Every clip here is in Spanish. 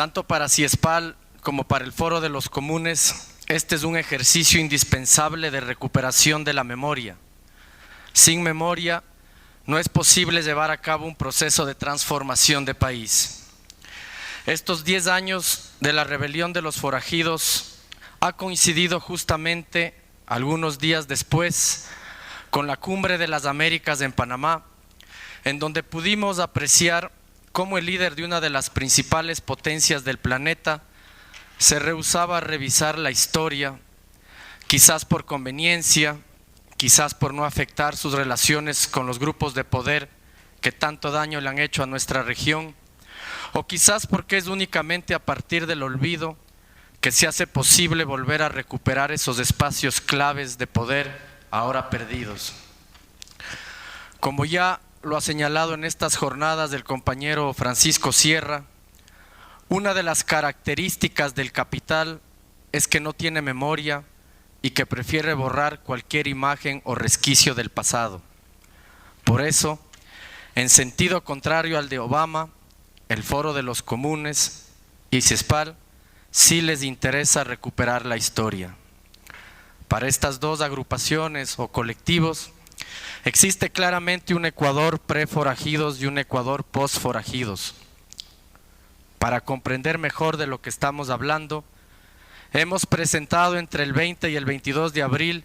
Tanto para CIESPAL como para el Foro de los Comunes, este es un ejercicio indispensable de recuperación de la memoria. Sin memoria, no es posible llevar a cabo un proceso de transformación de país. Estos 10 años de la rebelión de los forajidos ha coincidido justamente algunos días después con la Cumbre de las Américas en Panamá, en donde pudimos apreciar cómo el líder de una de las principales potencias del planeta se rehusaba a revisar la historia, quizás por conveniencia, quizás por no afectar sus relaciones con los grupos de poder que tanto daño le han hecho a nuestra región, o quizás porque es únicamente a partir del olvido que se hace posible volver a recuperar esos espacios claves de poder ahora perdidos. Como ya lo ha señalado en estas jornadas el compañero Francisco Sierra, una de las características del capital es que no tiene memoria y que prefiere borrar cualquier imagen o resquicio del pasado. Por eso, en sentido contrario al de Obama, el Foro de los Comunes y CIESPAL sí les interesa recuperar la historia. Para estas dos agrupaciones o colectivos, existe claramente un Ecuador pre-forajidos y un Ecuador post-forajidos. Para comprender mejor de lo que estamos hablando, hemos presentado entre el 20 y el 22 de abril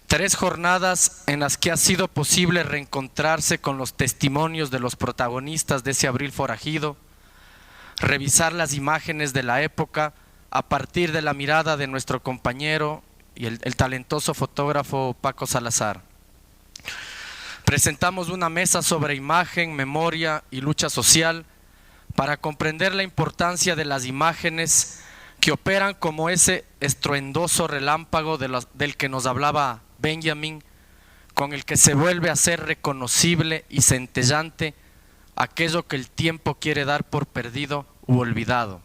3 jornadas en las que ha sido posible reencontrarse con los testimonios de los protagonistas de ese abril forajido, revisar las imágenes de la época a partir de la mirada de nuestro compañero y el talentoso fotógrafo Paco Salazar. Presentamos una mesa sobre imagen, memoria y lucha social para comprender la importancia de las imágenes que operan como ese estruendoso relámpago del que nos hablaba Benjamin, con el que se vuelve a ser reconocible y centellante aquello que el tiempo quiere dar por perdido u olvidado.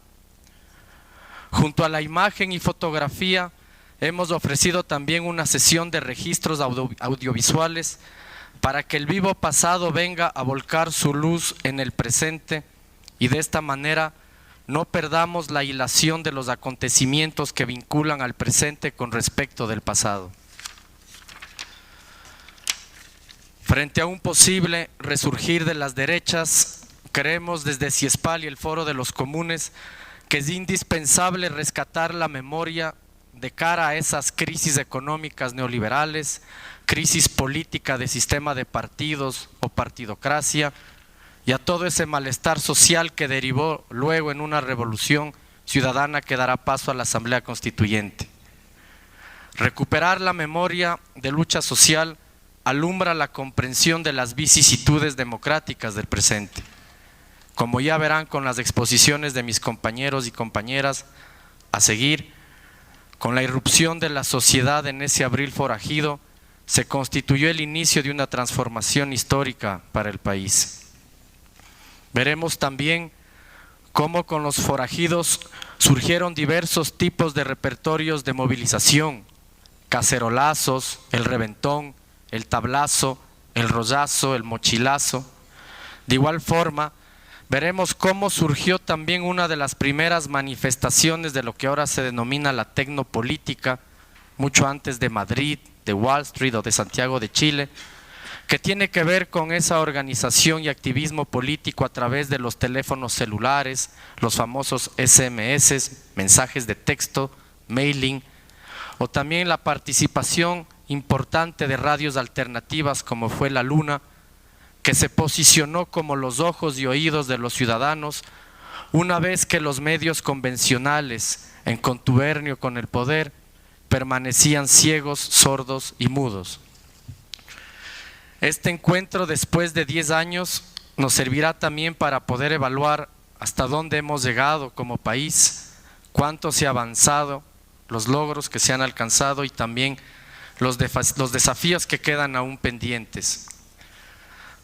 Junto a la imagen y fotografía, hemos ofrecido también una sesión de registros audiovisuales para que el vivo pasado venga a volcar su luz en el presente y de esta manera no perdamos la hilación de los acontecimientos que vinculan al presente con respecto del pasado. Frente a un posible resurgir de las derechas, creemos desde CIESPAL y el Foro de los Comunes que es indispensable rescatar la memoria de cara a esas crisis económicas neoliberales, crisis política de sistema de partidos o partidocracia, y a todo ese malestar social que derivó luego en una revolución ciudadana que dará paso a la Asamblea Constituyente. Recuperar la memoria de lucha social alumbra la comprensión de las vicisitudes democráticas del presente. Como ya verán con las exposiciones de mis compañeros y compañeras a seguir, con la irrupción de la sociedad en ese abril forajido, se constituyó el inicio de una transformación histórica para el país. Veremos también cómo con los forajidos surgieron diversos tipos de repertorios de movilización, cacerolazos, el reventón, el tablazo, el rollazo, el mochilazo. De igual forma, veremos cómo surgió también una de las primeras manifestaciones de lo que ahora se denomina la tecnopolítica, mucho antes de Madrid, de Wall Street o de Santiago de Chile, que tiene que ver con esa organización y activismo político a través de los teléfonos celulares, los famosos SMS, mensajes de texto, mailing, o también la participación importante de radios alternativas como fue La Luna, que se posicionó como los ojos y oídos de los ciudadanos una vez que los medios convencionales, en contubernio con el poder, permanecían ciegos, sordos y mudos. Este encuentro, después de 10 años, nos servirá también para poder evaluar hasta dónde hemos llegado como país, cuánto se ha avanzado, los logros que se han alcanzado y también los desafíos que quedan aún pendientes.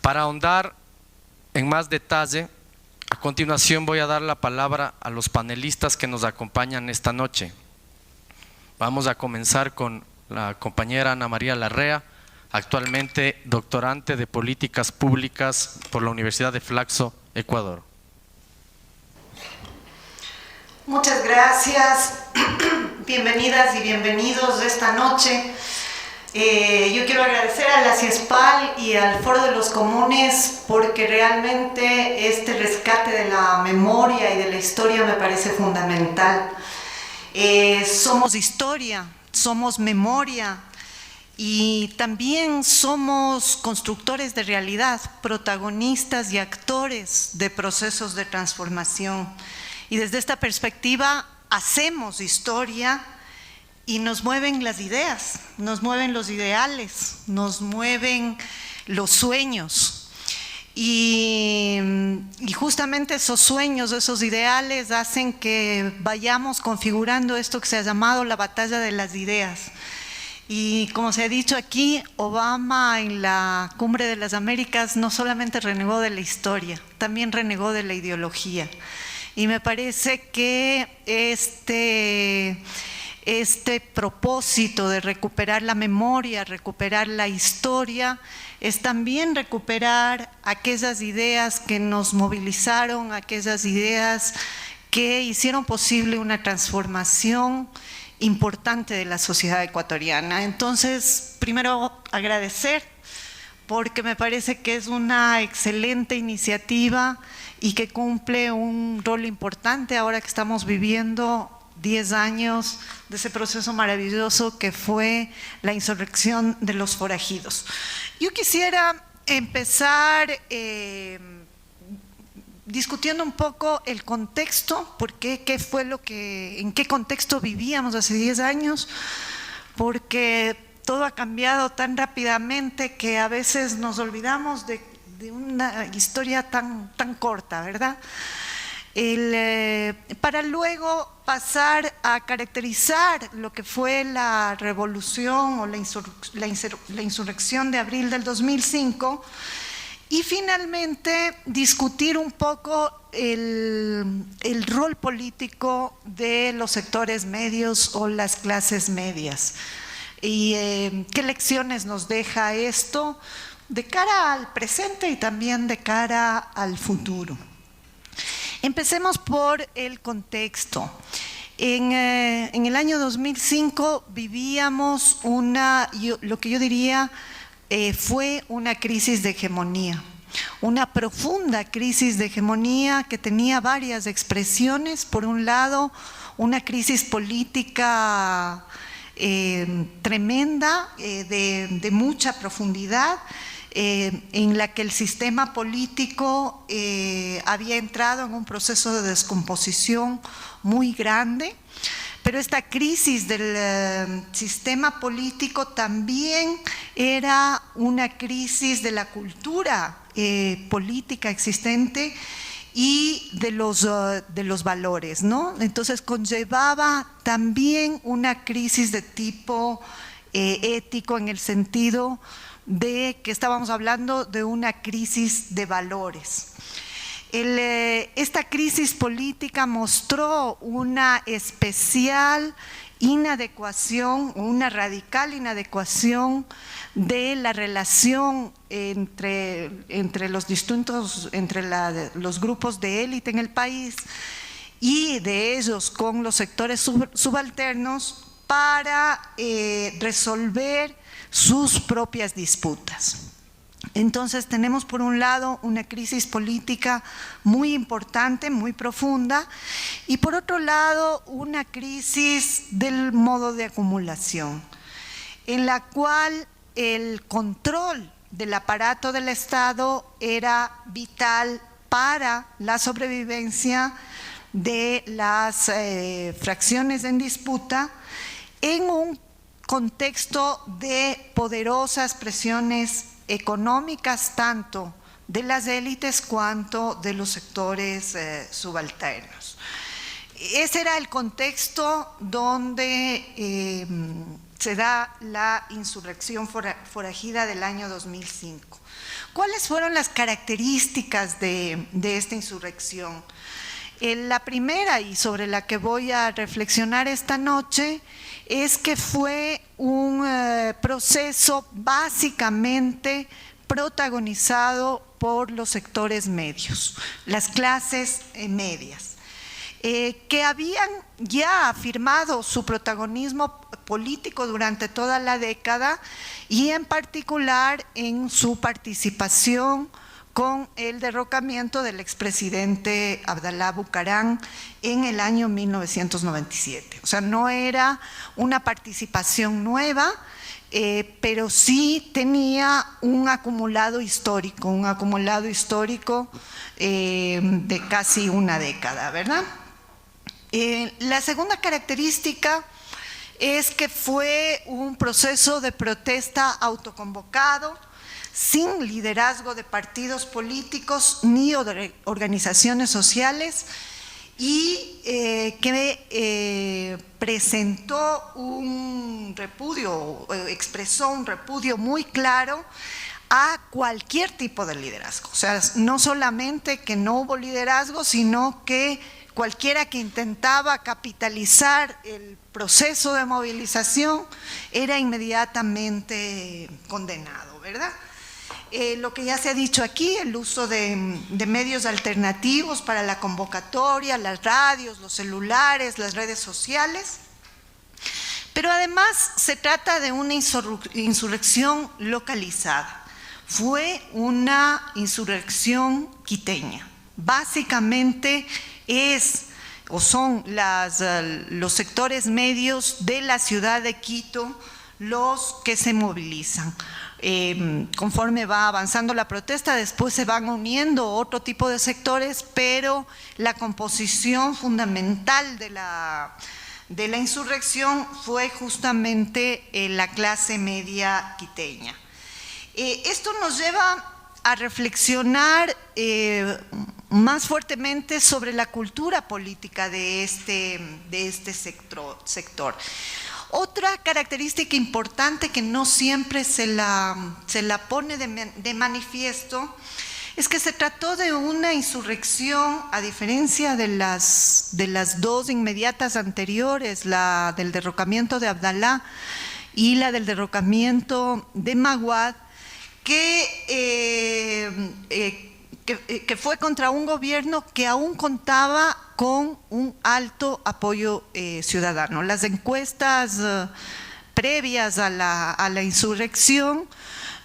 Para ahondar en más detalle, a continuación voy a dar la palabra a los panelistas que nos acompañan esta noche. Vamos a comenzar con la compañera Ana María Larrea, actualmente doctorante de Políticas Públicas por la Universidad de Flaxo, Ecuador. Muchas gracias. Bienvenidas y bienvenidos esta noche. Yo quiero agradecer a la CIESPAL y al Foro de los Comunes porque realmente este rescate de la memoria y de la historia me parece fundamental. Somos historia, somos memoria y también somos constructores de realidad, protagonistas y actores de procesos de transformación. Y desde esta perspectiva hacemos historia y nos mueven las ideas, nos mueven los ideales, nos mueven los sueños. Y justamente esos sueños, esos ideales hacen que vayamos configurando esto que se ha llamado la batalla de las ideas. Y como se ha dicho aquí, Obama en la Cumbre de las Américas no solamente renegó de la historia, también renegó de la ideología. Y me parece que este propósito de recuperar la memoria, recuperar la historia, es también recuperar aquellas ideas que nos movilizaron, aquellas ideas que hicieron posible una transformación importante de la sociedad ecuatoriana. Entonces, primero agradecer, porque me parece que es una excelente iniciativa y que cumple un rol importante ahora que estamos viviendo 10 años de ese proceso maravilloso que fue la insurrección de los forajidos. Yo quisiera empezar discutiendo un poco el contexto, porque en qué contexto vivíamos hace 10 años, porque todo ha cambiado tan rápidamente que a veces nos olvidamos de una historia tan corta, ¿verdad? Para luego pasar a caracterizar lo que fue la revolución o la insurrección de abril del 2005 y finalmente discutir un poco el rol político de los sectores medios o las clases medias y qué lecciones nos deja esto de cara al presente y también de cara al futuro. Empecemos por el contexto. En el año 2005 vivíamos lo que yo diría fue una crisis de hegemonía, una profunda crisis de hegemonía que tenía varias expresiones. Por un lado, una crisis política tremenda, de mucha profundidad, en la que el sistema político había entrado en un proceso de descomposición muy grande, pero esta crisis del sistema político también era una crisis de la cultura política existente y de los valores, ¿no? Entonces conllevaba también una crisis de tipo ético, en el sentido de que estábamos hablando de una crisis de valores. Esta crisis política mostró una especial inadecuación, una radical inadecuación de la relación entre los grupos de élite en el país y de ellos con los sectores subalternos para resolver sus propias disputas. Entonces tenemos por un lado una crisis política muy importante, muy profunda, y por otro lado una crisis del modo de acumulación, en la cual el control del aparato del Estado era vital para la sobrevivencia de las fracciones en disputa en un contexto de poderosas presiones económicas, tanto de las élites cuanto de los sectores subalternos. Ese era el contexto donde se da la insurrección forajida del año 2005. ¿Cuáles fueron las características de esta insurrección? La primera, y sobre la que voy a reflexionar esta noche, es que fue un proceso básicamente protagonizado por los sectores medios, las clases medias. que habían ya afirmado su protagonismo político durante toda la década y en particular en su participación con el derrocamiento del expresidente Abdalá Bucaram en el año 1997. O sea, no era una participación nueva, pero sí tenía un acumulado histórico de casi una década, ¿verdad? La segunda característica es que fue un proceso de protesta autoconvocado, sin liderazgo de partidos políticos ni de organizaciones sociales, y que presentó un repudio, expresó un repudio muy claro a cualquier tipo de liderazgo. O sea, no solamente que no hubo liderazgo, sino que cualquiera que intentaba capitalizar el proceso de movilización era inmediatamente condenado, ¿verdad? Lo que ya se ha dicho aquí, el uso de medios alternativos para la convocatoria, las radios, los celulares, las redes sociales, pero además se trata de una insurrección localizada. Fue una insurrección quiteña. Básicamente son los sectores medios de la ciudad de Quito los que se movilizan. Conforme va avanzando la protesta, después se van uniendo otro tipo de sectores, pero la composición fundamental de la insurrección fue justamente la clase media quiteña. Esto nos lleva a reflexionar más fuertemente sobre la cultura política de este sector. Otra característica importante que no siempre se la pone de manifiesto es que se trató de una insurrección, a diferencia de las dos inmediatas anteriores, la del derrocamiento de Abdalá y la del derrocamiento de Maguad, que fue contra un gobierno que aún contaba con un alto apoyo ciudadano. Las encuestas previas a la insurrección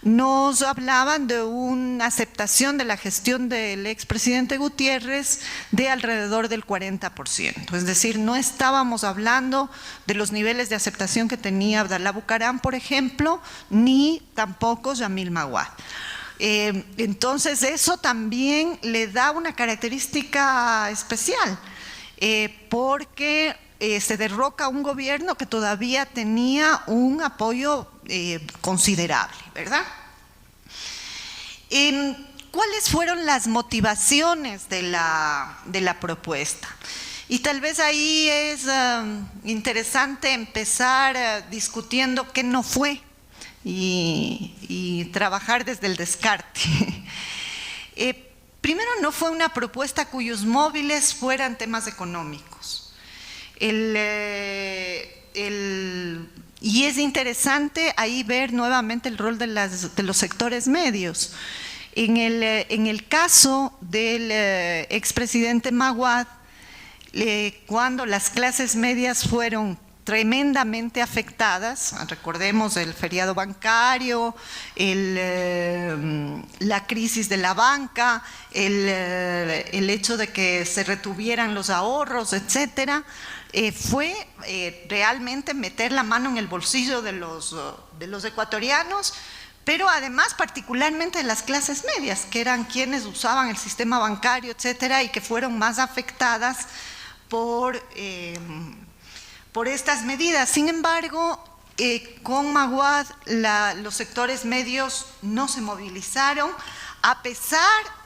nos hablaban de una aceptación de la gestión del expresidente Gutiérrez de alrededor del 40%. Es decir, no estábamos hablando de los niveles de aceptación que tenía Abdalá Bucaram, por ejemplo, ni tampoco Yamil Maguad. Entonces eso también le da una característica especial, porque se derroca un gobierno que todavía tenía un apoyo considerable, ¿verdad? ¿Cuáles fueron las motivaciones de la propuesta? Y tal vez ahí es interesante empezar discutiendo qué no fue y trabajar desde el descarte. Primero, no fue una propuesta cuyos móviles fueran temas económicos. Y es interesante ahí ver nuevamente el rol de los sectores medios. En el caso del expresidente Maguad, cuando las clases medias fueron tremendamente afectadas, recordemos el feriado bancario, la crisis de la banca, el hecho de que se retuvieran los ahorros, etcétera, fue realmente meter la mano en el bolsillo de los ecuatorianos, pero además particularmente de las clases medias, que eran quienes usaban el sistema bancario, etcétera, y que fueron más afectadas por estas medidas. Sin embargo, con Maguad los sectores medios no se movilizaron, a pesar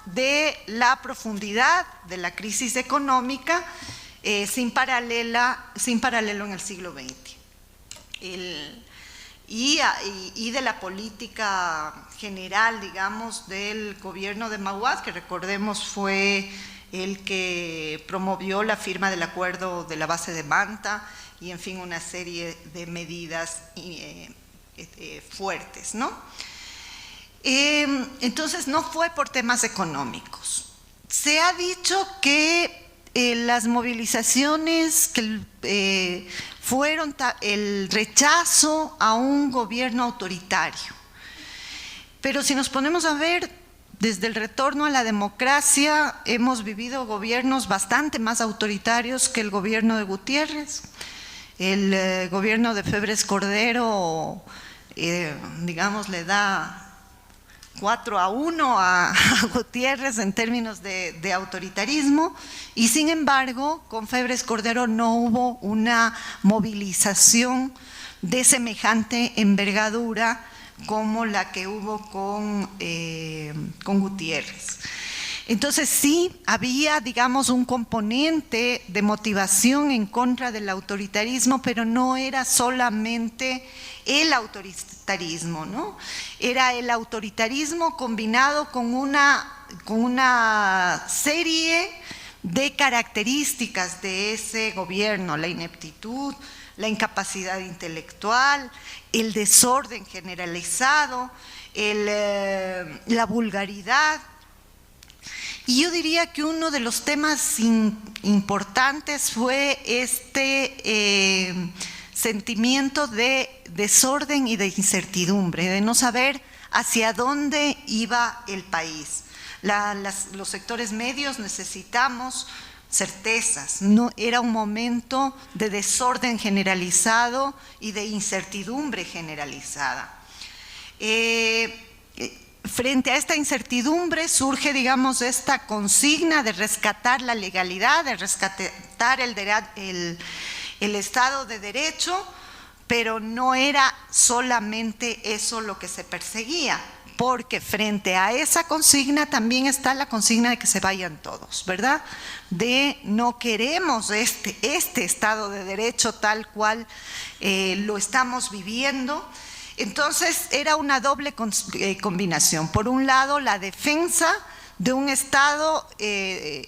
de la profundidad de la crisis económica sin paralelo en el siglo XX. Y de la política general, digamos, del gobierno de Maguad, que recordemos fue el que promovió la firma del acuerdo de la base de Manta y, en fin, una serie de medidas fuertes, ¿no? Entonces, no fue por temas económicos. Se ha dicho que las movilizaciones que fueron el rechazo a un gobierno autoritario. Pero si nos ponemos a ver, desde el retorno a la democracia hemos vivido gobiernos bastante más autoritarios que el gobierno de Gutiérrez. El gobierno de Febres Cordero, digamos, le da 4-1 a Gutiérrez en términos de autoritarismo, y sin embargo con Febres Cordero no hubo una movilización de semejante envergadura como la que hubo con Gutiérrez. Entonces sí había, digamos, un componente de motivación en contra del autoritarismo, pero no era solamente el autoritarismo, ¿no? Era el autoritarismo combinado con una serie de características de ese gobierno: la ineptitud, la incapacidad intelectual, el desorden generalizado, la vulgaridad. Y yo diría que uno de los temas importantes fue este sentimiento de desorden y de incertidumbre, de no saber hacia dónde iba el país. Los sectores medios necesitamos certezas. No, era un momento de desorden generalizado y de incertidumbre generalizada. Frente a esta incertidumbre surge, digamos, esta consigna de rescatar la legalidad, de rescatar el Estado de Derecho, pero no era solamente eso lo que se perseguía, porque frente a esa consigna también está la consigna de que se vayan todos, ¿verdad? De no queremos este Estado de Derecho tal cual lo estamos viviendo. Entonces era una doble combinación. Por un lado, la defensa de un Estado,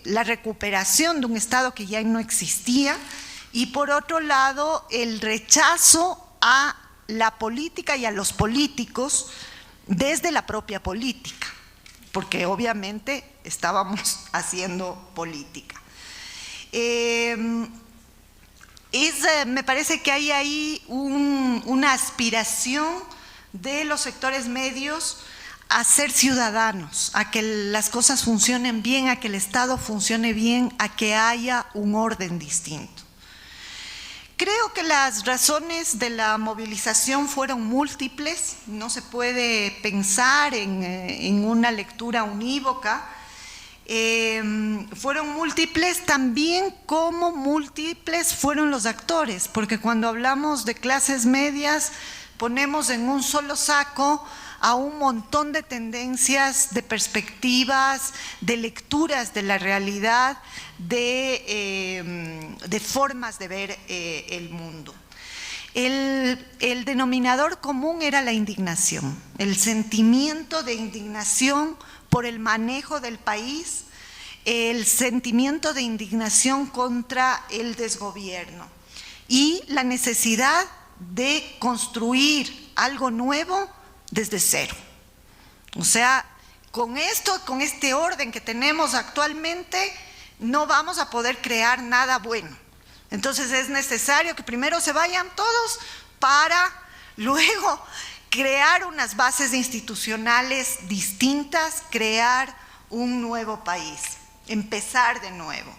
la recuperación de un Estado que ya no existía, y por otro lado, el rechazo a la política y a los políticos desde la propia política, porque obviamente estábamos haciendo política. Me parece que hay ahí una aspiración de los sectores medios a ser ciudadanos, a que las cosas funcionen bien, a que el Estado funcione bien, a que haya un orden distinto. Creo que las razones de la movilización fueron múltiples, no se puede pensar en una lectura unívoca. Fueron múltiples también, como múltiples fueron los actores, porque cuando hablamos de clases medias ponemos en un solo saco a un montón de tendencias, de perspectivas, de lecturas de la realidad, de formas de ver el mundo. El denominador común era la indignación, el sentimiento de indignación por el manejo del país, el sentimiento de indignación contra el desgobierno y la necesidad de construir algo nuevo desde cero. O sea, con este orden que tenemos actualmente, no vamos a poder crear nada bueno. Entonces es necesario que primero se vayan todos para luego crear unas bases institucionales distintas, crear un nuevo país, empezar de nuevo.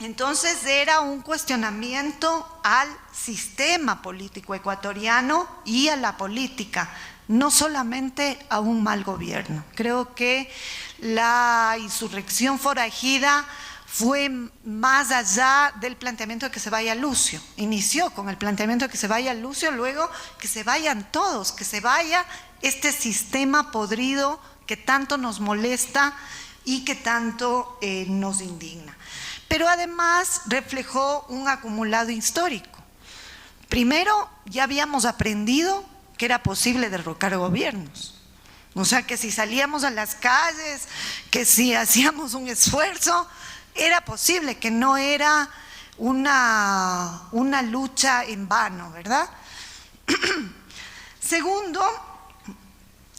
Entonces era un cuestionamiento al sistema político ecuatoriano y a la política, no solamente a un mal gobierno. Creo que la insurrección forajida fue más allá del planteamiento de que se vaya Lucio. Inició con el planteamiento de que se vaya Lucio, luego que se vayan todos, que se vaya este sistema podrido que tanto nos molesta y que tanto nos indigna. Pero además reflejó un acumulado histórico. Primero, ya habíamos aprendido que era posible derrocar gobiernos. O sea, que si salíamos a las calles, que si hacíamos un esfuerzo, era posible, que no era una lucha en vano, ¿verdad? Segundo,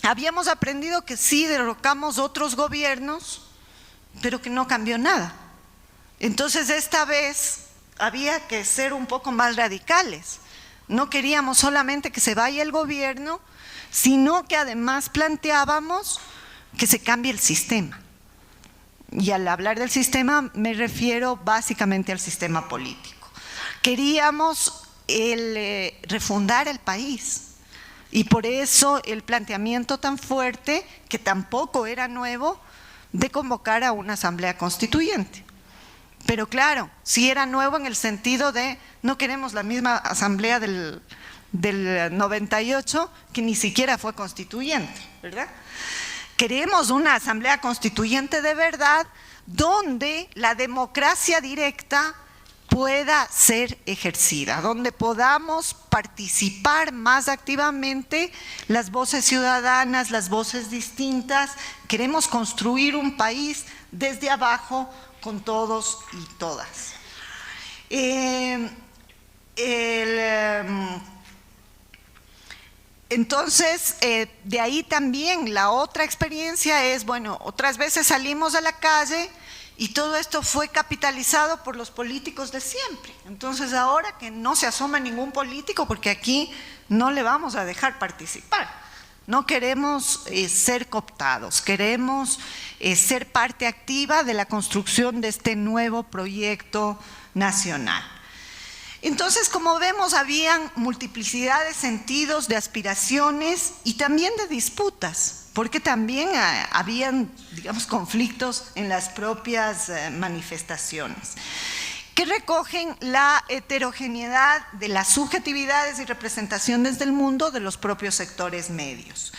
habíamos aprendido que si derrocamos otros gobiernos, pero que no cambió nada. Entonces esta vez había que ser un poco más radicales. No queríamos solamente que se vaya el gobierno, sino que además planteábamos que se cambie el sistema. Y al hablar del sistema me refiero básicamente al sistema político. Queríamos refundar el país. Y por eso el planteamiento tan fuerte, que tampoco era nuevo, de convocar a una asamblea constituyente. Pero claro, sí era nuevo en el sentido de no queremos la misma asamblea del 98, que ni siquiera fue constituyente, ¿verdad? Queremos una asamblea constituyente de verdad, donde la democracia directa pueda ser ejercida, donde podamos participar más activamente las voces ciudadanas, las voces distintas. Queremos construir un país desde abajo con todos y todas. Entonces, de ahí también la otra experiencia es, bueno, otras veces salimos a la calle y todo esto fue capitalizado por los políticos de siempre. Entonces ahora que no se asoma ningún político, porque aquí no le vamos a dejar participar. No queremos ser cooptados, queremos ser parte activa de la construcción de este nuevo proyecto nacional. Entonces, como vemos, habían multiplicidad de sentidos, de aspiraciones y también de disputas, porque también habían, digamos, conflictos en las propias manifestaciones, que recogen la heterogeneidad de las subjetividades y representaciones del mundo de los propios sectores medios.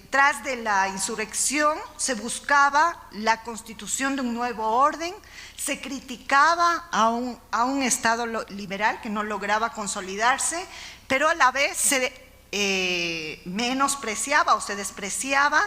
Tras de la insurrección se buscaba la constitución de un nuevo orden, se criticaba a un Estado liberal que no lograba consolidarse, pero a la vez se menospreciaba o se despreciaba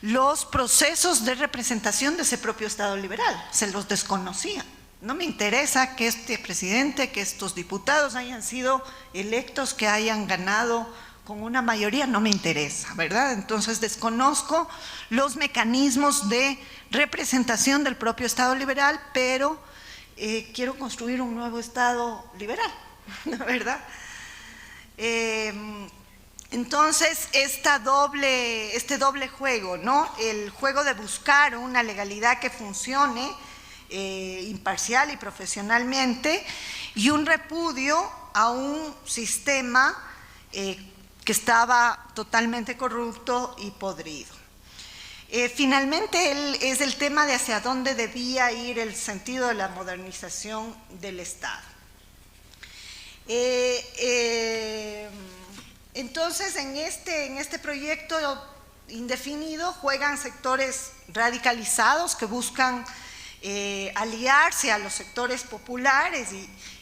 los procesos de representación de ese propio Estado liberal, se los desconocía. No me interesa que este presidente, que estos diputados hayan sido electos, que hayan ganado con una mayoría, no me interesa, ¿verdad? Entonces desconozco los mecanismos de representación del propio Estado liberal, pero quiero construir un nuevo Estado liberal, ¿verdad? Entonces este doble juego, ¿no? El juego de buscar una legalidad que funcione imparcial y profesionalmente, y un repudio a un sistema que estaba totalmente corrupto y podrido. Finalmente, es el tema de hacia dónde debía ir el sentido de la modernización del Estado. Entonces, en este proyecto indefinido juegan sectores radicalizados que buscan aliarse a los sectores populares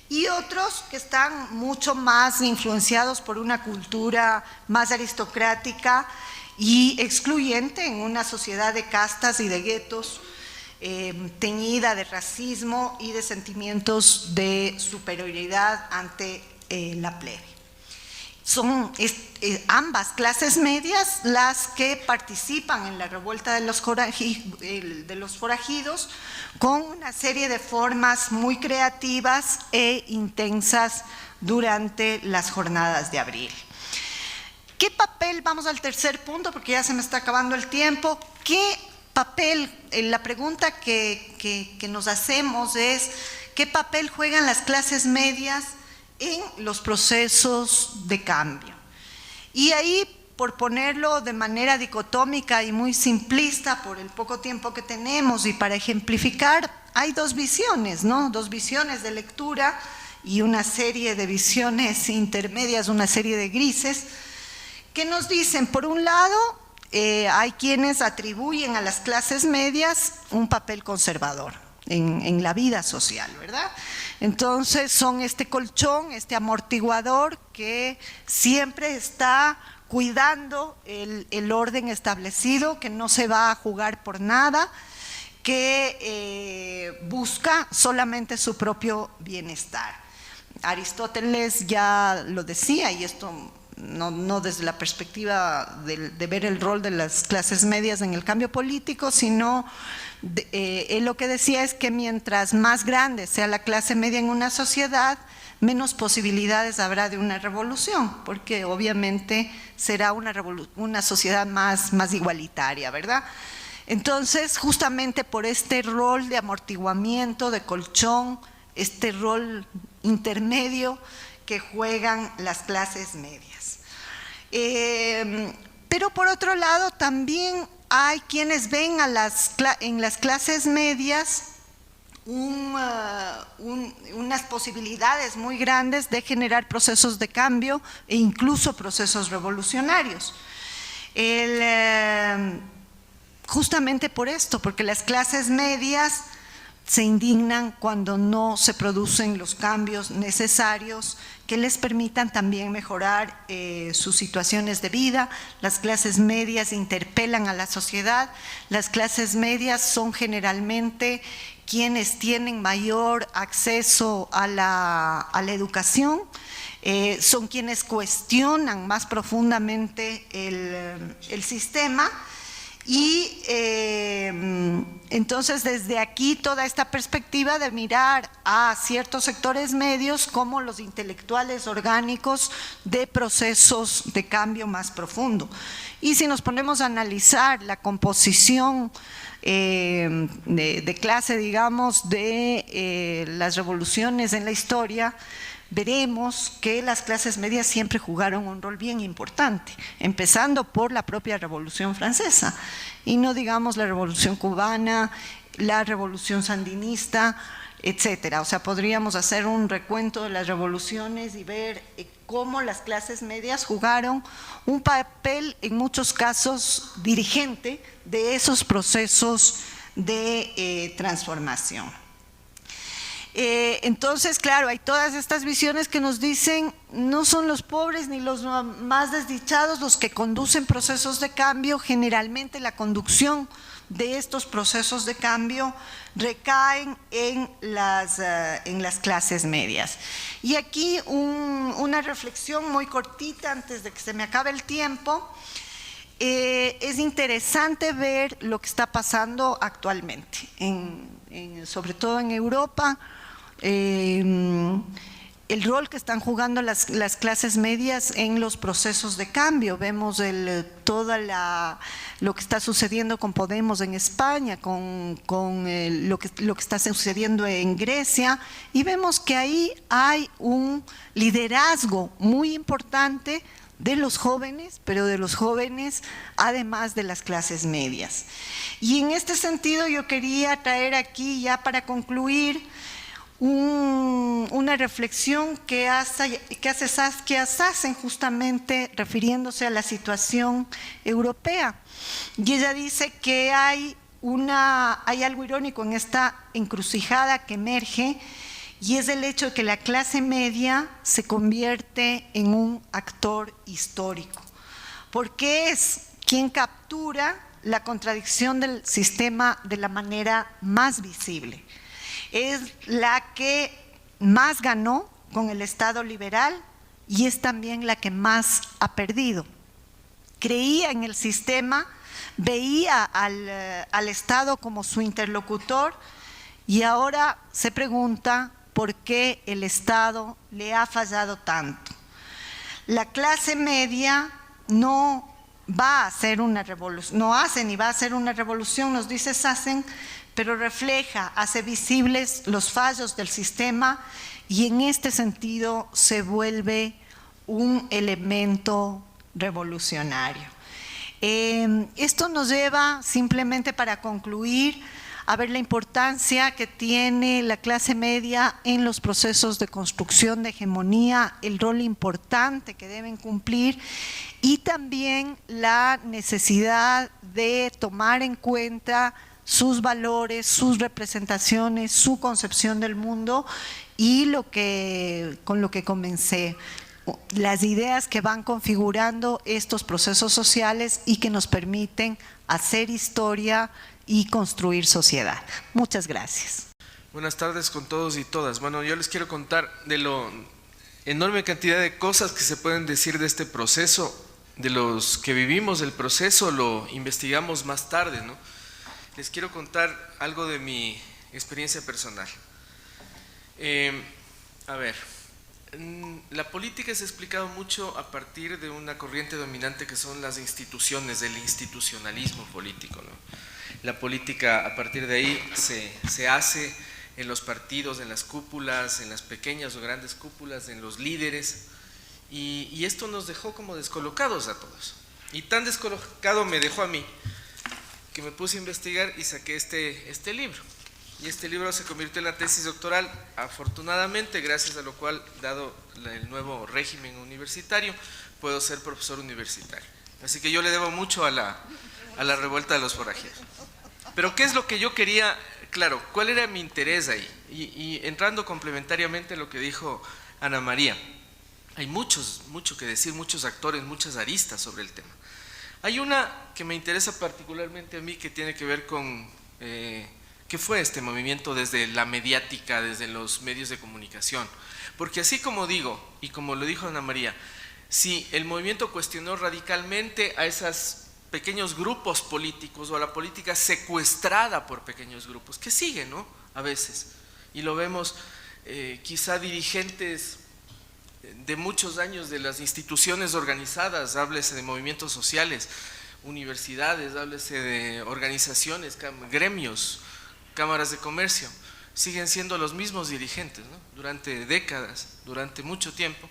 y otros que están mucho más influenciados por una cultura más aristocrática y excluyente en una sociedad de castas y de guetos teñida de racismo y de sentimientos de superioridad ante la plebe. Son ambas clases medias las que participan en la revuelta de los forajidos con una serie de formas muy creativas e intensas durante las jornadas de abril. ¿Qué papel, vamos al tercer punto porque ya se me está acabando el tiempo, qué papel, la pregunta que nos hacemos es qué papel juegan las clases medias en los procesos de cambio? Y ahí, por ponerlo de manera dicotómica y muy simplista por el poco tiempo que tenemos y para ejemplificar, hay dos visiones, ¿no? Dos visiones de lectura y una serie de visiones intermedias, una serie de grises, que nos dicen, por un lado, hay quienes atribuyen a las clases medias un papel conservador en la vida social, ¿verdad? Entonces son este colchón, este amortiguador que siempre está cuidando el orden establecido, que no se va a jugar por nada, que busca solamente su propio bienestar. Aristóteles ya lo decía, y esto no desde la perspectiva de ver el rol de las clases medias en el cambio político, sino él lo que decía es que mientras más grande sea la clase media en una sociedad, menos posibilidades habrá de una revolución, porque obviamente será una sociedad más igualitaria, ¿verdad? Entonces, justamente por este rol de amortiguamiento, de colchón, este rol intermedio que juegan las clases medias. Pero por otro lado, también hay quienes ven en las clases medias unas posibilidades muy grandes de generar procesos de cambio e incluso procesos revolucionarios. Justamente por esto, porque las clases medias se indignan cuando no se producen los cambios necesarios que les permitan también mejorar sus situaciones de vida. Las clases medias interpelan a la sociedad, las clases medias son generalmente quienes tienen mayor acceso a la educación, son quienes cuestionan más profundamente el sistema. Y entonces desde aquí toda esta perspectiva de mirar a ciertos sectores medios como los intelectuales orgánicos de procesos de cambio más profundo. Y si nos ponemos a analizar la composición de clase, digamos, de las revoluciones en la historia, veremos que las clases medias siempre jugaron un rol bien importante, empezando por la propia Revolución Francesa, y no digamos la Revolución Cubana, la Revolución Sandinista, etcétera. O sea, podríamos hacer un recuento de las revoluciones y ver cómo las clases medias jugaron un papel, en muchos casos, dirigente de esos procesos de transformación. Entonces, claro, hay todas estas visiones que nos dicen no son los pobres ni los más desdichados los que conducen procesos de cambio. Generalmente la conducción de estos procesos de cambio recaen en las clases medias. Y aquí una reflexión muy cortita antes de que se me acabe el tiempo. Es interesante ver lo que está pasando actualmente, sobre todo en Europa. El rol que están jugando las clases medias en los procesos de cambio. Vemos lo que está sucediendo con Podemos en España, con lo que está sucediendo en Grecia, y vemos que ahí hay un liderazgo muy importante de los jóvenes, pero de los jóvenes además de las clases medias. Y en este sentido yo quería traer aquí, ya para concluir, una reflexión que hace Saskia Sassen, justamente refiriéndose a la situación europea. Y ella dice que hay algo irónico en esta encrucijada que emerge, y es el hecho de que la clase media se convierte en un actor histórico, porque es quien captura la contradicción del sistema de la manera más visible. Es la que más ganó con el Estado liberal y es también la que más ha perdido. Creía en el sistema, veía al Estado como su interlocutor, y ahora se pregunta por qué el Estado le ha fallado tanto. La clase media no va a hacer una revolución, no hace ni va a hacer una revolución, nos dice Sassen, pero refleja, hace visibles los fallos del sistema, y en este sentido se vuelve un elemento revolucionario. Esto nos lleva, simplemente para concluir, a ver la importancia que tiene la clase media en los procesos de construcción de hegemonía, el rol importante que deben cumplir, y también la necesidad de tomar en cuenta sus valores, sus representaciones, su concepción del mundo, y con lo que comencé, las ideas que van configurando estos procesos sociales y que nos permiten hacer historia y construir sociedad. Muchas gracias. Buenas tardes con todos y todas. Bueno, yo les quiero contar de enorme cantidad de cosas que se pueden decir de este proceso, de los que vivimos el proceso, lo investigamos más tarde, ¿no? Les quiero contar algo de mi experiencia personal. A ver, la política se ha explicado mucho a partir de una corriente dominante que son las instituciones, el institucionalismo político, ¿no? La política a partir de ahí se hace en los partidos, en las cúpulas, en las pequeñas o grandes cúpulas, en los líderes, y esto nos dejó como descolocados a todos. Y tan descolocado me dejó a mí que me puse a investigar y saqué este libro. Y este libro se convirtió en la tesis doctoral, afortunadamente, gracias a lo cual, dado el nuevo régimen universitario, puedo ser profesor universitario. Así que yo le debo mucho a la revuelta de los forajidos. Pero ¿qué es lo que yo quería? Claro, ¿cuál era mi interés ahí? Y entrando complementariamente a lo que dijo Ana María, hay mucho que decir, muchos actores, muchas aristas sobre el tema. Hay una que me interesa particularmente a mí que tiene que ver con qué fue este movimiento desde la mediática, desde los medios de comunicación. Porque así como digo, y como lo dijo Ana María, si el movimiento cuestionó radicalmente a esos pequeños grupos políticos o a la política secuestrada por pequeños grupos, que sigue, ¿no? A veces. Y lo vemos quizá dirigentes de muchos años de las instituciones organizadas, háblese de movimientos sociales, universidades, háblese de organizaciones, gremios, cámaras de comercio, siguen siendo los mismos dirigentes, ¿no? Durante décadas, durante mucho tiempo.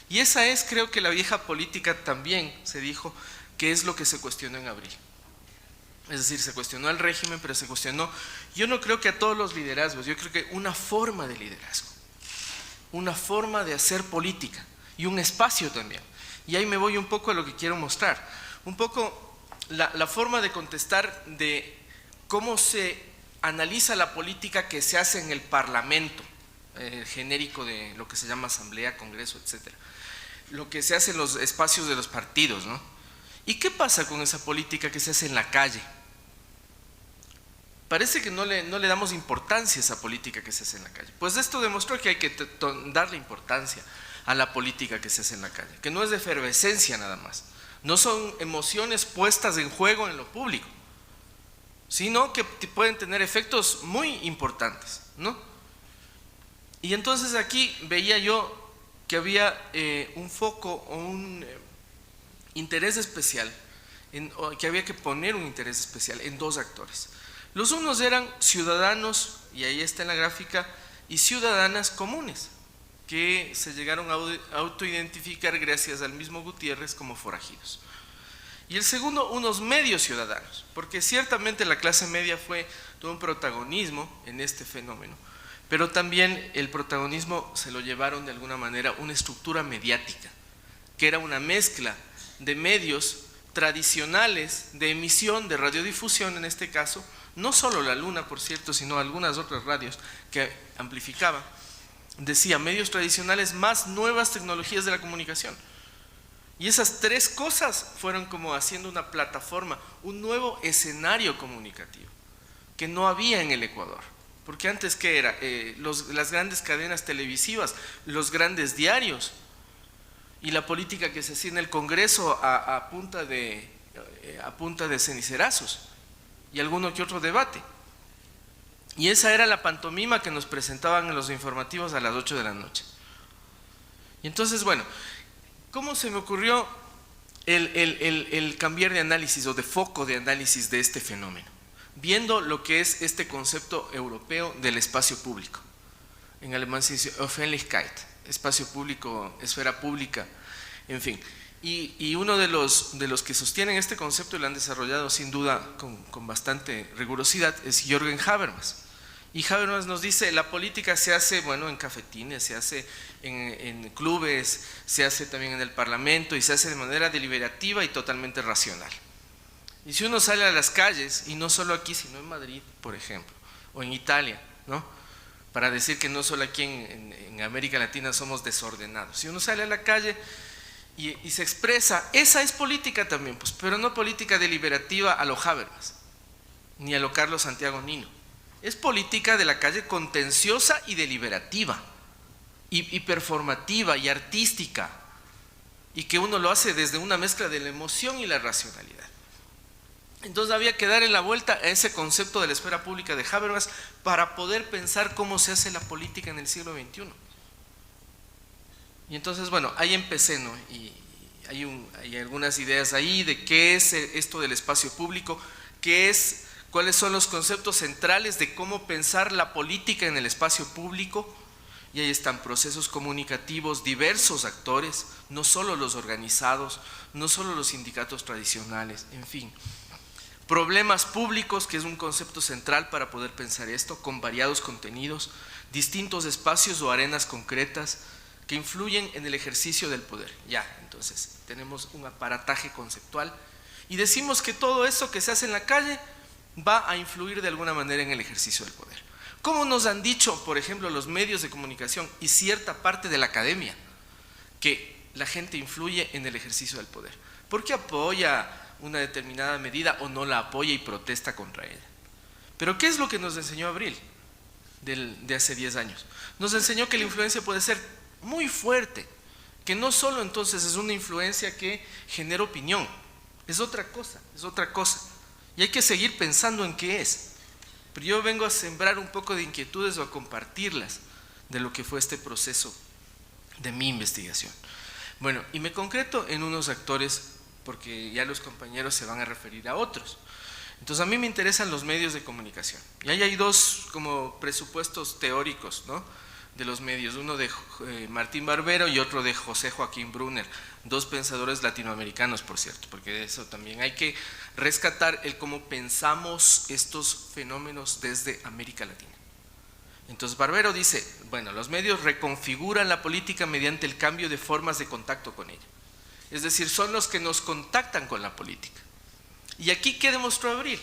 Y esa es, creo que la vieja política también se dijo que es lo que se cuestionó en abril. Es decir, se cuestionó al régimen, pero se cuestionó, yo no creo que a todos los liderazgos, yo creo que una forma de liderazgo, una forma de hacer política y un espacio también. Y ahí me voy un poco a lo que quiero mostrar, un poco la forma de contestar de cómo se analiza la política que se hace en el Parlamento, genérico de lo que se llama asamblea, congreso, etcétera. Lo que se hace en los espacios de los partidos, ¿no? ¿Y qué pasa con esa política que se hace en la calle? Parece que no le damos importancia a esa política que se hace en la calle. Pues esto demostró que hay que darle importancia a la política que se hace en la calle, que no es de efervescencia nada más, no son emociones puestas en juego en lo público, sino que pueden tener efectos muy importantes, ¿no? Y entonces aquí veía yo que había un foco o un interés especial, que había que poner un interés especial en dos actores. Los unos eran ciudadanos, y ahí está en la gráfica, y ciudadanas comunes, que se llegaron a autoidentificar gracias al mismo Gutiérrez como forajidos. Y el segundo, unos medios ciudadanos, porque ciertamente la clase media tuvo un protagonismo en este fenómeno, pero también el protagonismo se lo llevaron de alguna manera una estructura mediática, que era una mezcla de medios tradicionales de emisión, de radiodifusión en este caso, no solo La Luna, por cierto, sino algunas otras radios que amplificaban, decía, medios tradicionales más nuevas tecnologías de la comunicación. Y esas tres cosas fueron como haciendo una plataforma, un nuevo escenario comunicativo, que no había en el Ecuador. Porque antes, ¿qué era? Las grandes cadenas televisivas, los grandes diarios, y la política que se hacía en el Congreso a punta de cenicerazos, y alguno que otro debate. Y esa era la pantomima que nos presentaban en los informativos a las 8 de la noche. Y entonces, bueno, ¿cómo se me ocurrió el cambiar de análisis o de foco de análisis de este fenómeno? Viendo lo que es este concepto europeo del espacio público. En alemán se dice Öffentlichkeit, espacio público, esfera pública, en fin. Y uno de los que sostienen este concepto y lo han desarrollado sin duda con bastante rigurosidad es Jürgen Habermas. Y Habermas nos dice, la política se hace, bueno, en cafetines, se hace en clubes, se hace también en el Parlamento y se hace de manera deliberativa y totalmente racional. Y si uno sale a las calles, y no solo aquí, sino en Madrid, por ejemplo, o en Italia, ¿no? Para decir que no solo aquí en América Latina somos desordenados. Si uno sale a la calle y se expresa, esa es política también, pues, pero no política deliberativa a lo Habermas, ni a lo Carlos Santiago Nino. Es política de la calle contenciosa y deliberativa, y performativa y artística, y que uno lo hace desde una mezcla de la emoción y la racionalidad. Entonces había que darle la vuelta a ese concepto de la esfera pública de Habermas para poder pensar cómo se hace la política en el siglo XXI. Y entonces, bueno, ahí empecé, ¿no? Y hay algunas ideas ahí de qué es esto del espacio público, cuáles son los conceptos centrales de cómo pensar la política en el espacio público. Y ahí están procesos comunicativos, diversos actores, no solo los organizados, no solo los sindicatos tradicionales, en fin. Problemas públicos, que es un concepto central para poder pensar esto, con variados contenidos, distintos espacios o arenas concretas que influyen en el ejercicio del poder. Ya, entonces, tenemos un aparataje conceptual y decimos que todo eso que se hace en la calle va a influir de alguna manera en el ejercicio del poder. ¿Cómo nos han dicho, por ejemplo, los medios de comunicación y cierta parte de la academia que la gente influye en el ejercicio del poder? ¿Por qué apoya una determinada medida o no la apoya y protesta contra ella? Pero ¿qué es lo que nos enseñó Abril de hace 10 años? Nos enseñó que la influencia puede ser muy fuerte, que no solo entonces es una influencia que genera opinión, es otra cosa, y hay que seguir pensando en qué es. Pero yo vengo a sembrar un poco de inquietudes o a compartirlas de lo que fue este proceso de mi investigación. Bueno, y me concreto en unos actores porque ya los compañeros se van a referir a otros. Entonces a mí me interesan los medios de comunicación. Y ahí hay dos como presupuestos teóricos, ¿no?, de los medios, uno de Martín Barbero y otro de José Joaquín Brunner, dos pensadores latinoamericanos, por cierto, porque de eso también hay que rescatar el cómo pensamos estos fenómenos desde América Latina. Entonces Barbero dice, bueno, los medios reconfiguran la política mediante el cambio de formas de contacto con ella. Es decir, son los que nos contactan con la política. Y aquí, ¿qué demostró Abril?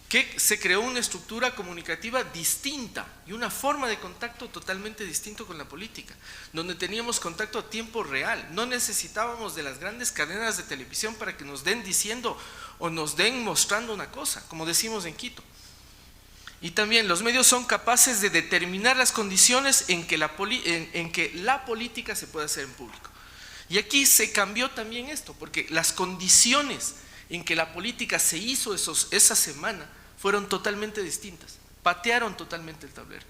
Que se creó una estructura comunicativa distinta y una forma de contacto totalmente distinto con la política, donde teníamos contacto a tiempo real. No necesitábamos de las grandes cadenas de televisión para que nos den diciendo o nos den mostrando una cosa, como decimos en Quito. Y también los medios son capaces de determinar las condiciones en que la política se puede hacer en público. Y aquí se cambió también esto, porque las condiciones en que la política se hizo esa semana fueron totalmente distintas, patearon totalmente el tablero.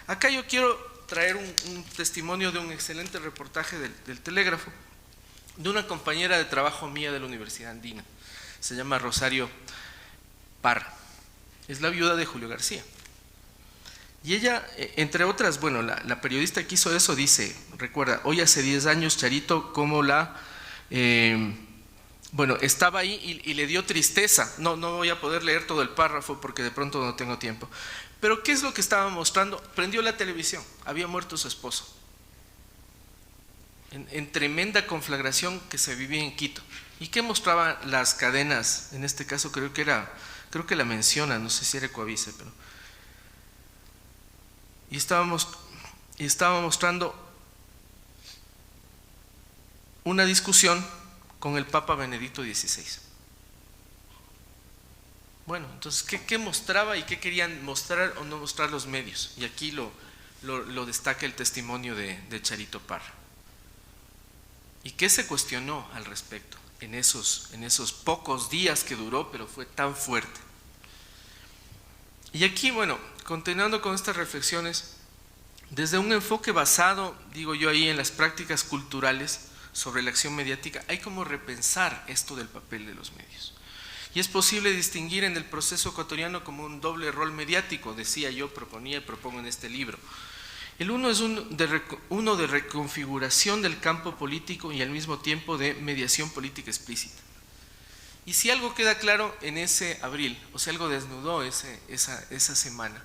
Acá yo quiero traer un testimonio de un excelente reportaje del Telégrafo, de una compañera de trabajo mía de la Universidad Andina, se llama Rosario Parra, es la viuda de Julio García. Y ella, entre otras, bueno, la periodista que hizo eso dice, recuerda, hoy hace 10 años Charito, como bueno, estaba ahí y le dio tristeza. No voy a poder leer todo el párrafo porque de pronto no tengo tiempo. Pero ¿qué es lo que estaba mostrando? Prendió la televisión, había muerto su esposo. En tremenda conflagración que se vivía en Quito. ¿Y qué mostraban las cadenas? En este caso creo que la menciona, no sé si era Ecuavisa, pero... Y estaba mostrando una discusión con el Papa Benedicto XVI. Bueno, entonces, ¿qué mostraba y qué querían mostrar o no mostrar los medios? Y aquí lo destaca el testimonio de Charito Parra. ¿Y qué se cuestionó al respecto en esos pocos días que duró, pero fue tan fuerte? Y aquí, bueno, continuando con estas reflexiones, desde un enfoque basado, digo yo ahí, en las prácticas culturales sobre la acción mediática, hay como repensar esto del papel de los medios. Y es posible distinguir en el proceso ecuatoriano como un doble rol mediático, decía yo, proponía y propongo en este libro. El uno es uno de reconfiguración del campo político y al mismo tiempo de mediación política explícita. Y si algo queda claro en ese abril, o si algo desnudó esa semana,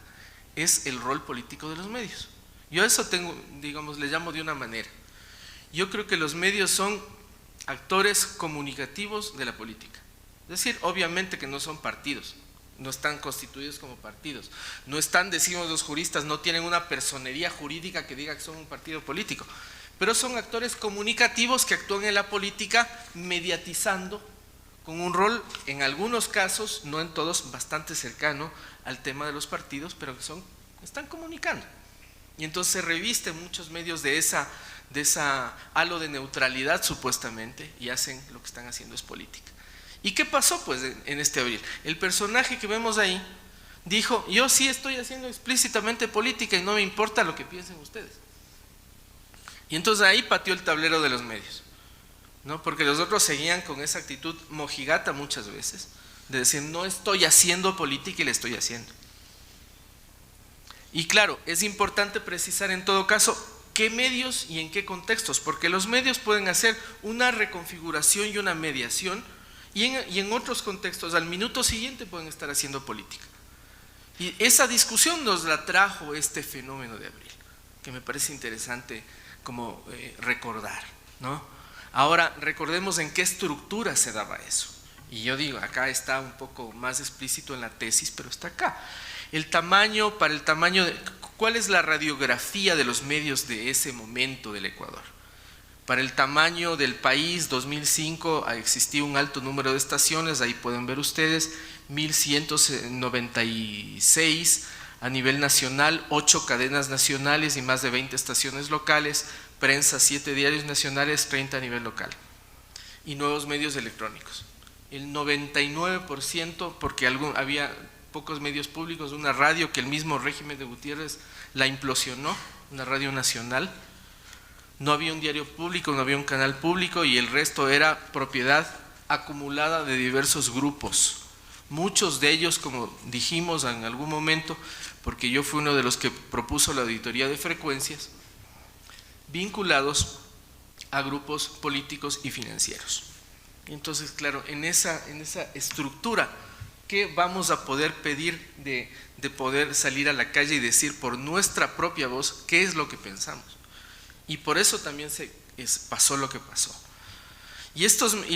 es el rol político de los medios. Yo a eso le llamo de una manera. Yo creo que los medios son actores comunicativos de la política. Es decir, obviamente que no son partidos, no están constituidos como partidos, no están, decimos los juristas, no tienen una personería jurídica que diga que son un partido político, pero son actores comunicativos que actúan en la política mediatizando, con un rol en algunos casos, no en todos, bastante cercano al tema de los partidos, pero que están comunicando. Y entonces se revisten muchos medios de esa halo de neutralidad supuestamente, y hacen lo que están haciendo es política. ¿Y qué pasó pues en este abril? El personaje que vemos ahí dijo: yo sí estoy haciendo explícitamente política y no me importa lo que piensen ustedes. Y entonces ahí pateó el tablero de los medios, ¿no? Porque los otros seguían con esa actitud mojigata muchas veces, de decir: no estoy haciendo política y le estoy haciendo. Y claro, es importante precisar en todo caso qué medios y en qué contextos, porque los medios pueden hacer una reconfiguración y una mediación, y en otros contextos al minuto siguiente pueden estar haciendo política. Y esa discusión nos la trajo este fenómeno de abril, que me parece interesante como recordar, ¿no? Ahora, recordemos en qué estructura se daba eso. Y yo digo, acá está un poco más explícito en la tesis, pero está acá. El tamaño, ¿cuál es la radiografía de los medios de ese momento del Ecuador? Para el tamaño del país, 2005, existía un alto número de estaciones, ahí pueden ver ustedes, 1196 a nivel nacional, 8 cadenas nacionales y más de 20 estaciones locales, prensa, 7 diarios nacionales, 30 a nivel local, y nuevos medios electrónicos. El 99%, porque había pocos medios públicos, una radio que el mismo régimen de Gutiérrez la implosionó, una radio nacional. No había un diario público, no había un canal público, y el resto era propiedad acumulada de diversos grupos. Muchos de ellos, como dijimos en algún momento, porque yo fui uno de los que propuso la auditoría de frecuencias, vinculados a grupos políticos y financieros. Entonces, claro, en esa estructura, ¿qué vamos a poder pedir de poder salir a la calle y decir por nuestra propia voz qué es lo que pensamos? Y por eso también pasó lo que pasó. Y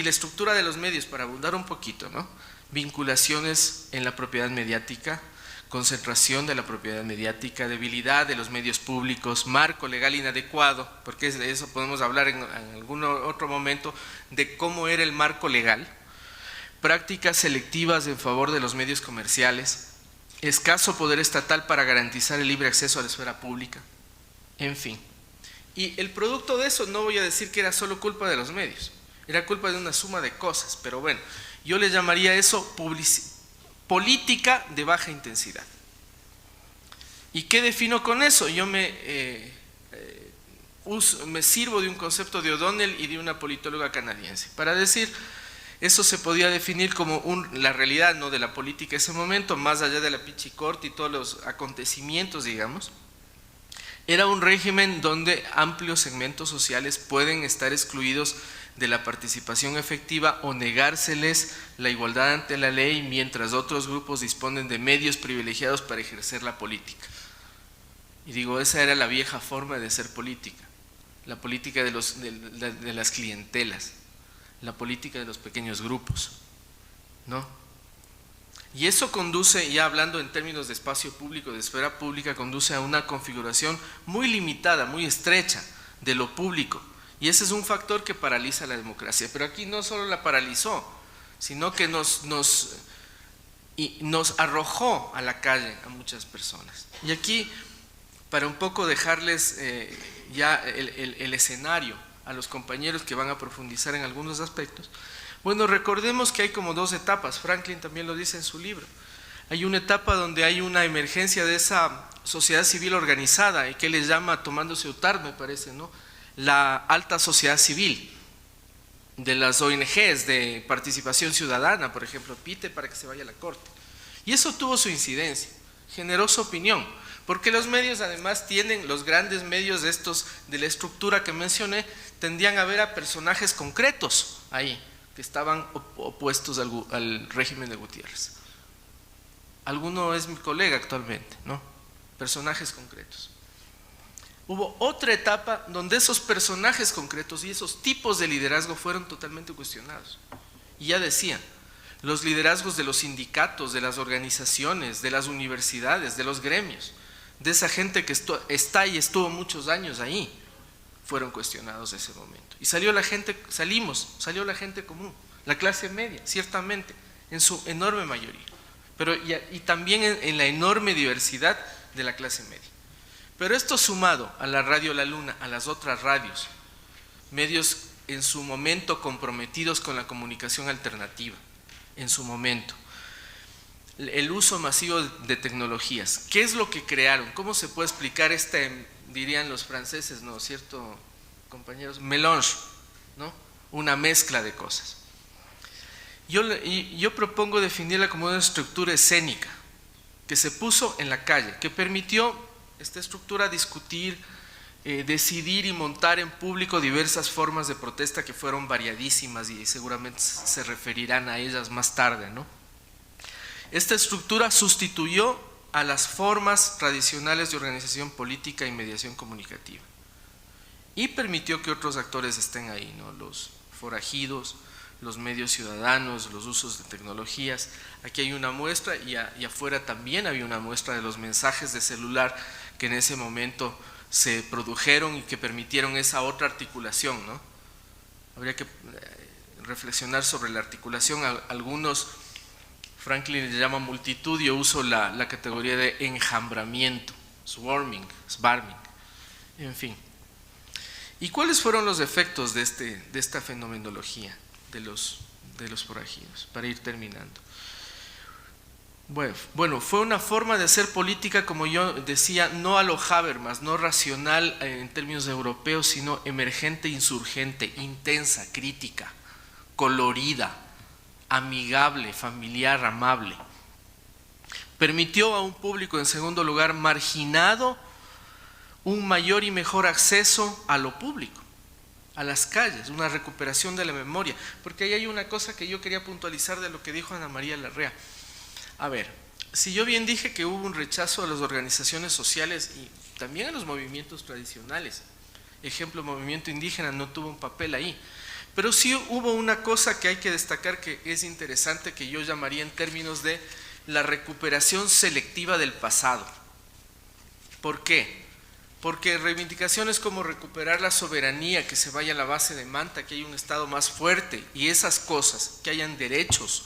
la estructura de los medios, para abundar un poquito, ¿no? Vinculaciones en la propiedad mediática, concentración de la propiedad mediática, debilidad de los medios públicos, marco legal inadecuado, porque de eso podemos hablar en algún otro momento, de cómo era el marco legal, prácticas selectivas en favor de los medios comerciales, escaso poder estatal para garantizar el libre acceso a la esfera pública, en fin. Y el producto de eso, no voy a decir que era solo culpa de los medios, era culpa de una suma de cosas, pero bueno, yo le llamaría eso política de baja intensidad. ¿Y qué defino con eso? Yo me sirvo de un concepto de O'Donnell y de una politóloga canadiense para decir, eso se podía definir como la realidad, ¿no?, de la política en ese momento, más allá de la pichicorte y todos los acontecimientos, digamos. Era un régimen donde amplios segmentos sociales pueden estar excluidos de la participación efectiva o negárseles la igualdad ante la ley, mientras otros grupos disponen de medios privilegiados para ejercer la política. Y digo, esa era la vieja forma de hacer política, la política de las clientelas, la política de los pequeños grupos, ¿no? Y eso conduce, ya hablando en términos de espacio público, de esfera pública, conduce a una configuración muy limitada, muy estrecha de lo público. Y ese es un factor que paraliza la democracia. Pero aquí no solo la paralizó, sino que nos arrojó a la calle a muchas personas. Y aquí, para un poco dejarles ya el escenario a los compañeros que van a profundizar en algunos aspectos, bueno, recordemos que hay como dos etapas. Franklin también lo dice en su libro. Hay una etapa donde hay una emergencia de esa sociedad civil organizada, y que les llama, tomándose UTAR, me parece, ¿no?, la alta sociedad civil, de las ONGs de participación ciudadana, por ejemplo, pite para que se vaya a la corte. Y eso tuvo su incidencia, generó su opinión, porque los medios además tienen, los grandes medios estos de la estructura que mencioné, tendían a ver a personajes concretos ahí, que estaban opuestos al régimen de Gutiérrez. Alguno es mi colega actualmente, ¿no? Personajes concretos. Hubo otra etapa donde esos personajes concretos y esos tipos de liderazgo fueron totalmente cuestionados. Y ya decía, los liderazgos de los sindicatos, de las organizaciones, de las universidades, de los gremios, de esa gente que está y estuvo muchos años ahí, fueron cuestionados en ese momento. Y salió la gente común, la clase media, ciertamente, en su enorme mayoría, pero y también en la enorme diversidad de la clase media. Pero esto sumado a la Radio La Luna, a las otras radios, medios en su momento comprometidos con la comunicación alternativa, en su momento, el uso masivo de tecnologías. ¿Qué es lo que crearon? ¿Cómo se puede explicar dirían los franceses, ¿no es cierto, compañeros? Mélange, ¿no? Una mezcla de cosas. Yo propongo definirla como una estructura escénica que se puso en la calle, que permitió esta estructura discutir, decidir y montar en público diversas formas de protesta que fueron variadísimas y seguramente se referirán a ellas más tarde, ¿no? Esta estructura sustituyó a las formas tradicionales de organización política y mediación comunicativa y permitió que otros actores estén ahí, ¿no? Los forajidos, los medios ciudadanos, los usos de tecnologías. Aquí hay una muestra y afuera también había una muestra de los mensajes de celular que en ese momento se produjeron y que permitieron esa otra articulación, ¿no? Habría que reflexionar sobre la articulación. Algunos, Franklin le llama multitud, yo uso la categoría de enjambramiento, swarming, en fin. ¿Y cuáles fueron los efectos de esta fenomenología de los forajidos? Para ir terminando. Bueno, fue una forma de hacer política, como yo decía, no a lo Habermas, no racional en términos europeos, sino emergente, insurgente, intensa, crítica, colorida, amigable, familiar, amable. Permitió a un público, en segundo lugar, marginado, un mayor y mejor acceso a lo público, a las calles, una recuperación de la memoria, porque ahí hay una cosa que yo quería puntualizar de lo que dijo Ana María Larrea. A ver, si yo bien dije que hubo un rechazo a las organizaciones sociales y también a los movimientos tradicionales, ejemplo, el movimiento indígena no tuvo un papel ahí, pero sí hubo una cosa que hay que destacar que es interesante, que yo llamaría en términos de la recuperación selectiva del pasado. ¿Por qué? Porque reivindicaciones como recuperar la soberanía, que se vaya a la base de Manta, que haya un Estado más fuerte y esas cosas, que hayan derechos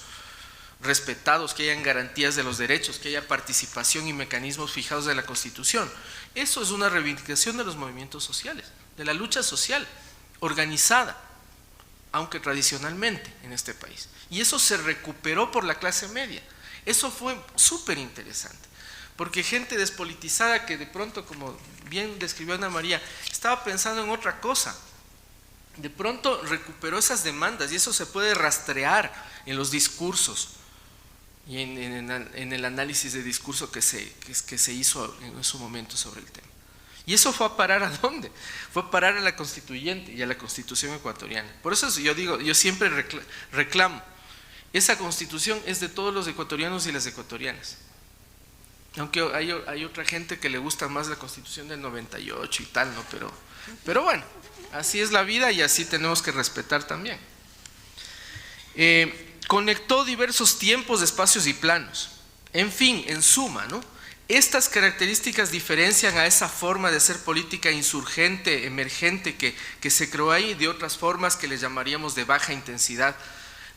respetados, que hayan garantías de los derechos, que haya participación y mecanismos fijados de la Constitución. Eso es una reivindicación de los movimientos sociales, de la lucha social organizada, aunque tradicionalmente en este país. Y eso se recuperó por la clase media. Eso fue súper interesante, porque gente despolitizada que de pronto, como bien describió Ana María, estaba pensando en otra cosa, de pronto recuperó esas demandas y eso se puede rastrear en los discursos y en el análisis de discurso que se hizo en su momento sobre el tema. ¿Y eso fue a parar a dónde? Fue a parar a la constituyente y a la Constitución ecuatoriana. Por eso yo digo, yo siempre reclamo, esa Constitución es de todos los ecuatorianos y las ecuatorianas. Aunque hay otra gente que le gusta más la Constitución del 98 y tal, ¿no? Pero bueno, así es la vida y así tenemos que respetar también. Conectó diversos tiempos, espacios y planos. En fin, en suma, ¿no? Estas características diferencian a esa forma de hacer política insurgente, emergente, que se creó ahí, de otras formas que le llamaríamos de baja intensidad,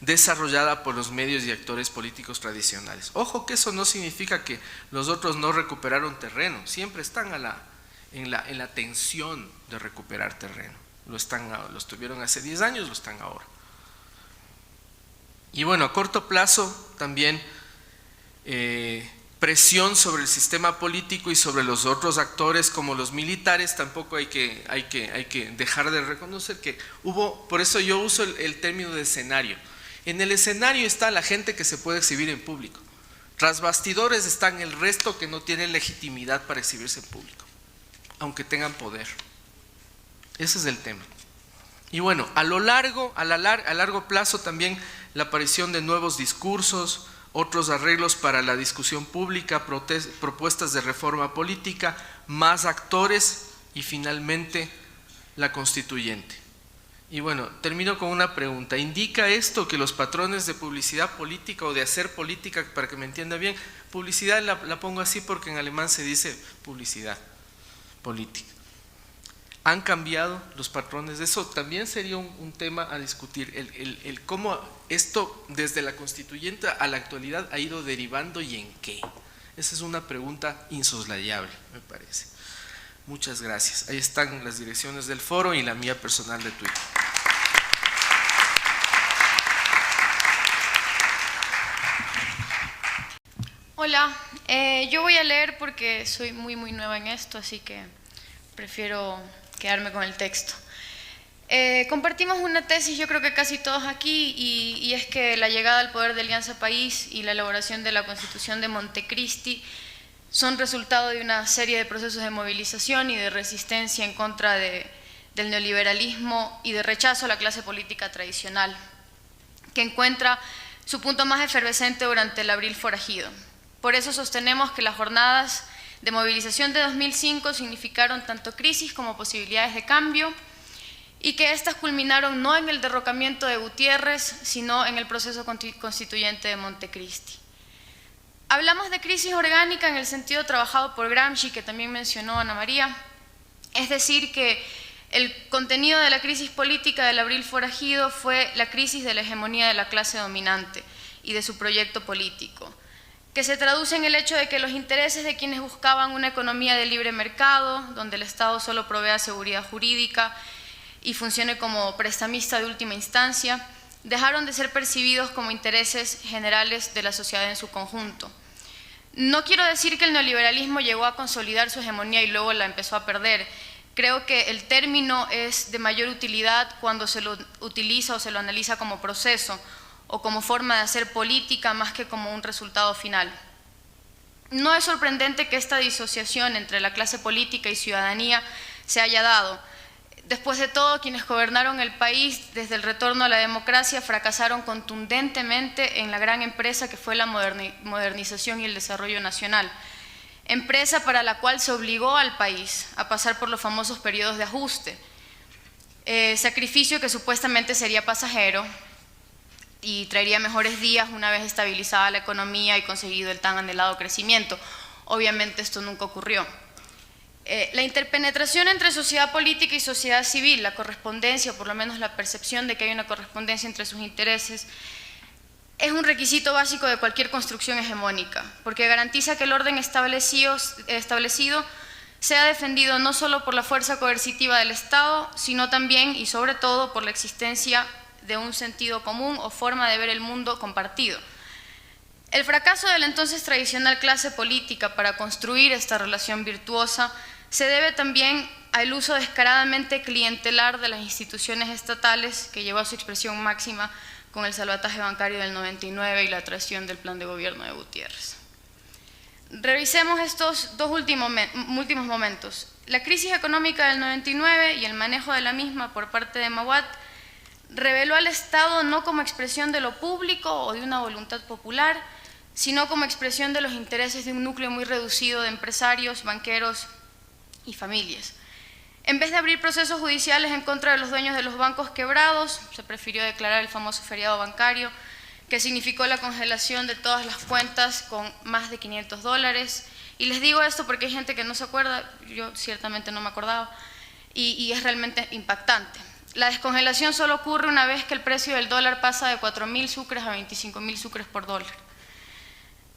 desarrollada por los medios y actores políticos tradicionales. Ojo que eso no significa que los otros no recuperaron terreno, siempre están en la tensión de recuperar terreno. Lo estuvieron hace 10 años, lo están ahora. Y bueno, a corto plazo también presión sobre el sistema político y sobre los otros actores como los militares. Tampoco hay que dejar de reconocer que hubo, por eso yo uso el término de escenario. En el escenario está la gente que se puede exhibir en público. Tras bastidores están el resto que no tienen legitimidad para exhibirse en público, aunque tengan poder. Ese es el tema. Y bueno, a largo plazo también la aparición de nuevos discursos, otros arreglos para la discusión pública, propuestas de reforma política, más actores y finalmente la constituyente. Y bueno, termino con una pregunta. ¿Indica esto que los patrones de publicidad política o de hacer política, para que me entienda bien, publicidad la pongo así porque en alemán se dice publicidad política, han cambiado los patrones? Eso también sería un tema a discutir, el cómo esto desde la constituyente a la actualidad ha ido derivando y en qué. Esa es una pregunta insoslayable, me parece. Muchas gracias. Ahí están las direcciones del foro y la mía personal de Twitter. Hola, yo voy a leer porque soy muy nueva en esto, así que prefiero quedarme con el texto. Compartimos una tesis, yo creo que casi todos aquí, y es que la llegada al poder de Alianza País y la elaboración de la Constitución de Montecristi son resultado de una serie de procesos de movilización y de resistencia en contra del neoliberalismo y de rechazo a la clase política tradicional, que encuentra su punto más efervescente durante el abril forajido. Por eso sostenemos que las jornadas de movilización de 2005 significaron tanto crisis como posibilidades de cambio, y que éstas culminaron no en el derrocamiento de Gutiérrez, sino en el proceso constituyente de Montecristi. Hablamos de crisis orgánica en el sentido trabajado por Gramsci, que también mencionó Ana María, es decir, que el contenido de la crisis política del abril forajido fue la crisis de la hegemonía de la clase dominante y de su proyecto político, que se traduce en el hecho de que los intereses de quienes buscaban una economía de libre mercado, donde el Estado solo provea seguridad jurídica y funcione como prestamista de última instancia, dejaron de ser percibidos como intereses generales de la sociedad en su conjunto. No quiero decir que el neoliberalismo llegó a consolidar su hegemonía y luego la empezó a perder. Creo que el término es de mayor utilidad cuando se lo utiliza o se lo analiza como proceso o como forma de hacer política más que como un resultado final. No es sorprendente que esta disociación entre la clase política y ciudadanía se haya dado. Después de todo, quienes gobernaron el país desde el retorno a la democracia fracasaron contundentemente en la gran empresa que fue la modernización y el desarrollo nacional. Empresa para la cual se obligó al país a pasar por los famosos periodos de ajuste. Sacrificio que supuestamente sería pasajero y traería mejores días una vez estabilizada la economía y conseguido el tan anhelado crecimiento. Obviamente esto nunca ocurrió. La interpenetración entre sociedad política y sociedad civil, la correspondencia, o por lo menos la percepción de que hay una correspondencia entre sus intereses, es un requisito básico de cualquier construcción hegemónica, porque garantiza que el orden establecido sea defendido no solo por la fuerza coercitiva del Estado, sino también y sobre todo por la existencia de un sentido común o forma de ver el mundo compartido. El fracaso de la entonces tradicional clase política para construir esta relación virtuosa se debe también al uso descaradamente clientelar de las instituciones estatales que llevó a su expresión máxima con el salvataje bancario del 99 y la traición del plan de gobierno de Gutiérrez. Revisemos estos dos últimos momentos. La crisis económica del 99 y el manejo de la misma por parte de Mahuat reveló al Estado no como expresión de lo público o de una voluntad popular, sino como expresión de los intereses de un núcleo muy reducido de empresarios, banqueros y familias. En vez de abrir procesos judiciales en contra de los dueños de los bancos quebrados, se prefirió declarar el famoso feriado bancario, que significó la congelación de todas las cuentas con más de $500. Y les digo esto porque hay gente que no se acuerda, yo ciertamente no me acordaba, y es realmente impactante. La descongelación solo ocurre una vez que el precio del dólar pasa de 4.000 sucres a 25.000 sucres por dólar.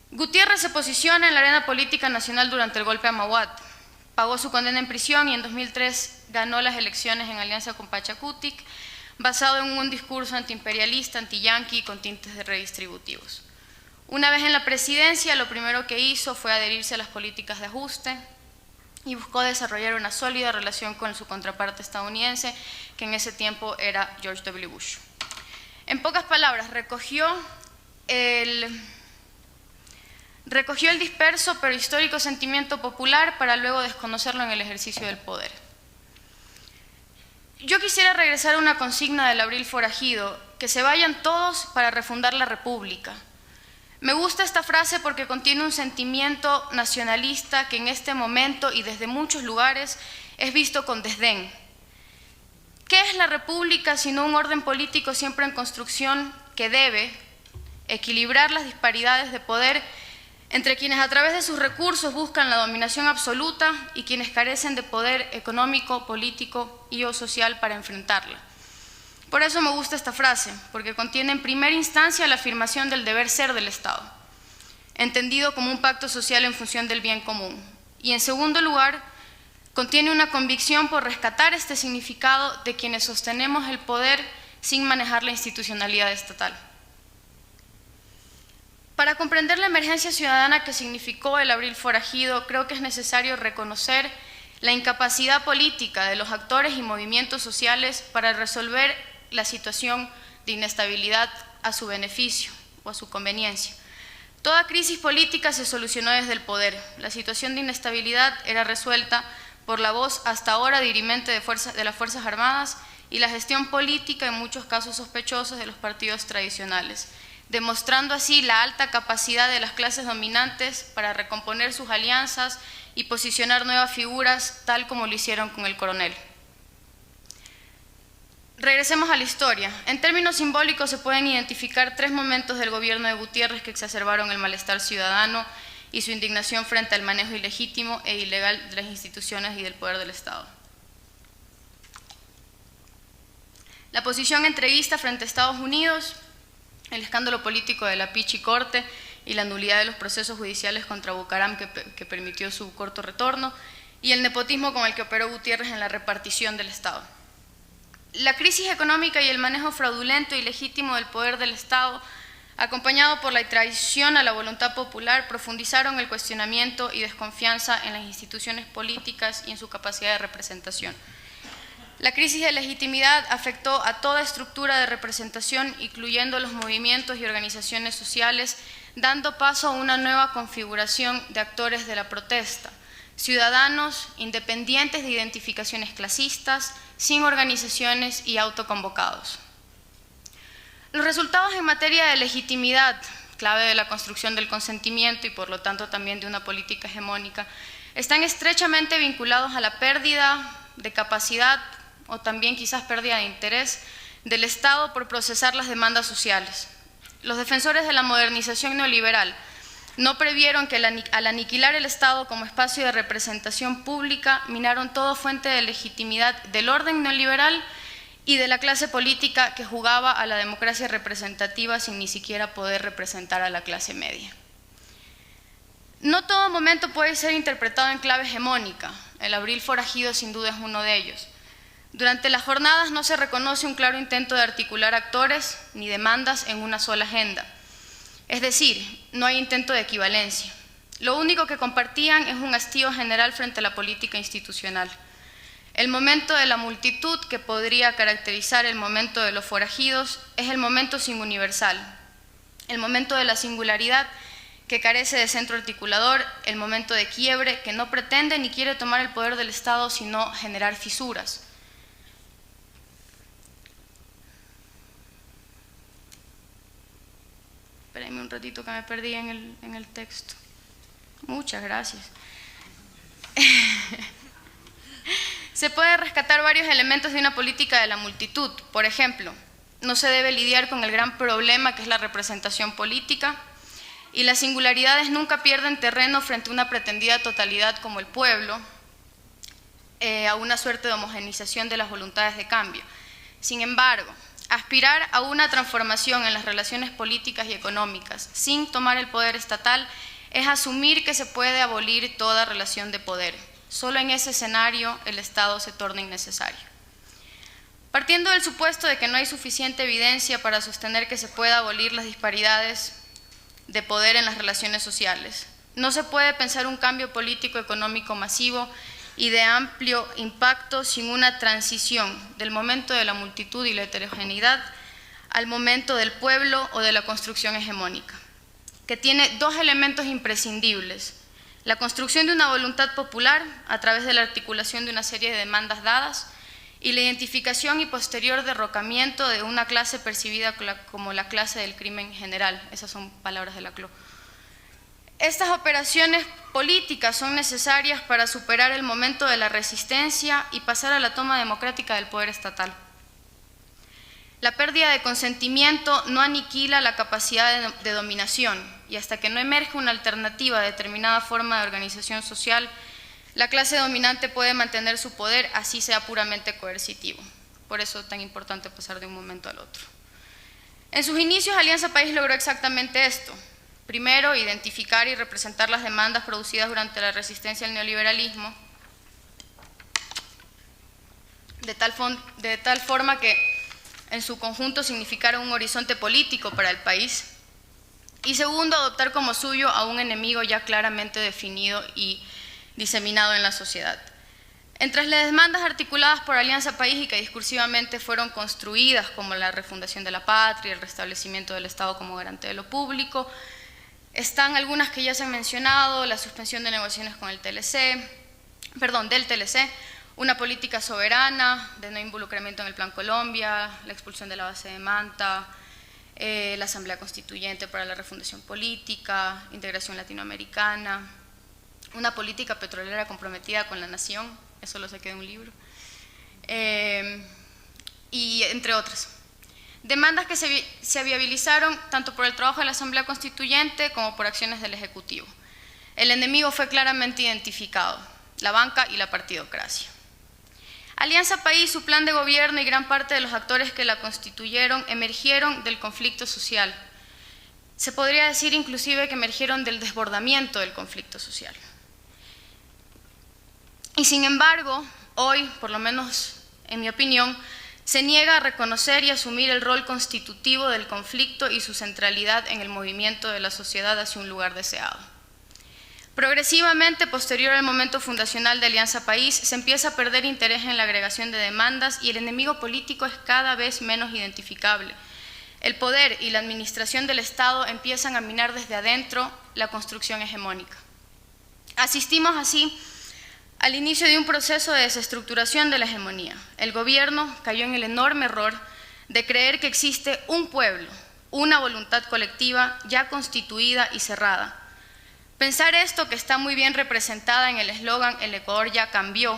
Gutiérrez se posiciona en la arena política nacional durante el golpe a Mahuat. Pagó su condena en prisión y en 2003 ganó las elecciones en alianza con Pachacutic, basado en un discurso antiimperialista, antiyanqui y con tintes de redistributivos. Una vez en la presidencia, lo primero que hizo fue adherirse a las políticas de ajuste y buscó desarrollar una sólida relación con su contraparte estadounidense, que en ese tiempo era George W. Bush. En pocas palabras, recogió el disperso pero histórico sentimiento popular para luego desconocerlo en el ejercicio del poder. Yo quisiera regresar a una consigna del abril forajido, que se vayan todos para refundar la República. Me gusta esta frase porque contiene un sentimiento nacionalista que en este momento y desde muchos lugares es visto con desdén. ¿Qué es la República sino un orden político siempre en construcción que debe equilibrar las disparidades de poder entre quienes a través de sus recursos buscan la dominación absoluta y quienes carecen de poder económico, político y o social para enfrentarla? Por eso me gusta esta frase, porque contiene en primera instancia la afirmación del deber ser del Estado, entendido como un pacto social en función del bien común, y en segundo lugar, Contiene una convicción por rescatar este significado de quienes sostenemos el poder sin manejar la institucionalidad estatal. Para comprender la emergencia ciudadana que significó el Abril Forajido, creo que es necesario reconocer la incapacidad política de los actores y movimientos sociales para resolver la situación de inestabilidad a su beneficio o a su conveniencia. Toda crisis política se solucionó desde el poder. La situación de inestabilidad era resuelta por la voz hasta ahora dirimente de las Fuerzas Armadas y la gestión política en muchos casos sospechosos de los partidos tradicionales, demostrando así la alta capacidad de las clases dominantes para recomponer sus alianzas y posicionar nuevas figuras, tal como lo hicieron con el coronel. Regresemos a la historia. En términos simbólicos se pueden identificar 3 momentos del gobierno de Gutiérrez que exacerbaron el malestar ciudadano y su indignación frente al manejo ilegítimo e ilegal de las instituciones y del poder del Estado. La posición entreguista frente a Estados Unidos, el escándalo político de la Pichi Corte y la nulidad de los procesos judiciales contra Bucaram que permitió su corto retorno, y el nepotismo con el que operó Gutiérrez en la repartición del Estado. La crisis económica y el manejo fraudulento y ilegítimo del poder del Estado, acompañado por la traición a la voluntad popular, profundizaron el cuestionamiento y desconfianza en las instituciones políticas y en su capacidad de representación. La crisis de legitimidad afectó a toda estructura de representación, incluyendo los movimientos y organizaciones sociales, dando paso a una nueva configuración de actores de la protesta, ciudadanos independientes de identificaciones clasistas, sin organizaciones y autoconvocados. Los resultados en materia de legitimidad, clave de la construcción del consentimiento y por lo tanto también de una política hegemónica, están estrechamente vinculados a la pérdida de capacidad o también quizás pérdida de interés del Estado por procesar las demandas sociales. Los defensores de la modernización neoliberal no previeron que al aniquilar el Estado como espacio de representación pública, minaron toda fuente de legitimidad del orden neoliberal y de la clase política que jugaba a la democracia representativa sin ni siquiera poder representar a la clase media. No todo momento puede ser interpretado en clave hegemónica. El Abril Forajido sin duda es uno de ellos. Durante las jornadas no se reconoce un claro intento de articular actores ni demandas en una sola agenda. Es decir, no hay intento de equivalencia. Lo único que compartían es un hastío general frente a la política institucional. El momento de la multitud, que podría caracterizar el momento de los forajidos, es el momento sin universal, el momento de la singularidad que carece de centro articulador, el momento de quiebre que no pretende ni quiere tomar el poder del Estado, sino generar fisuras. Espérenme un ratito que me perdí en el texto. Muchas gracias. Se puede rescatar varios elementos de una política de la multitud. Por ejemplo, no se debe lidiar con el gran problema que es la representación política, y las singularidades nunca pierden terreno frente a una pretendida totalidad como el pueblo, a una suerte de homogenización de las voluntades de cambio. Sin embargo, aspirar a una transformación en las relaciones políticas y económicas sin tomar el poder estatal es asumir que se puede abolir toda relación de poder. Solo en ese escenario el Estado se torna innecesario. Partiendo del supuesto de que no hay suficiente evidencia para sostener que se pueda abolir las disparidades de poder en las relaciones sociales, no se puede pensar un cambio político-económico masivo y de amplio impacto sin una transición del momento de la multitud y la heterogeneidad al momento del pueblo o de la construcción hegemónica, que tiene 2 elementos imprescindibles: la construcción de una voluntad popular a través de la articulación de una serie de demandas dadas y la identificación y posterior derrocamiento de una clase percibida como la clase del crimen general. Esas son palabras de Laclau. Estas operaciones políticas son necesarias para superar el momento de la resistencia y pasar a la toma democrática del poder estatal. La pérdida de consentimiento no aniquila la capacidad de dominación, y hasta que no emerge una alternativa a determinada forma de organización social, la clase dominante puede mantener su poder, así sea puramente coercitivo. Por eso es tan importante pasar de un momento al otro. En sus inicios, Alianza País logró exactamente esto. Primero, identificar y representar las demandas producidas durante la resistencia al neoliberalismo. de tal forma que en su conjunto significara un horizonte político para el país. Y segundo, adoptar como suyo a un enemigo ya claramente definido y diseminado en la sociedad. Entre las demandas articuladas por Alianza País y que discursivamente fueron construidas, como la refundación de la patria, el restablecimiento del Estado como garante de lo público, están algunas que ya se han mencionado: la suspensión de negociaciones con del TLC, una política soberana de no involucramiento en el Plan Colombia, la expulsión de la base de Manta, la Asamblea Constituyente para la refundación política, integración latinoamericana, una política petrolera comprometida con la nación, eso lo saqué de un libro, y entre otras. Demandas que se viabilizaron tanto por el trabajo de la Asamblea Constituyente como por acciones del Ejecutivo. El enemigo fue claramente identificado: la banca y la partidocracia. Alianza País, su plan de gobierno y gran parte de los actores que la constituyeron emergieron del conflicto social. Se podría decir inclusive que emergieron del desbordamiento del conflicto social. Y sin embargo, hoy, por lo menos en mi opinión, se niega a reconocer y asumir el rol constitutivo del conflicto y su centralidad en el movimiento de la sociedad hacia un lugar deseado. Progresivamente, posterior al momento fundacional de Alianza País, se empieza a perder interés en la agregación de demandas y el enemigo político es cada vez menos identificable. El poder y la administración del Estado empiezan a minar desde adentro la construcción hegemónica. Asistimos así al inicio de un proceso de desestructuración de la hegemonía. El gobierno cayó en el enorme error de creer que existe un pueblo, una voluntad colectiva ya constituida y cerrada. Pensar esto, que está muy bien representada en el eslogan "El Ecuador ya cambió",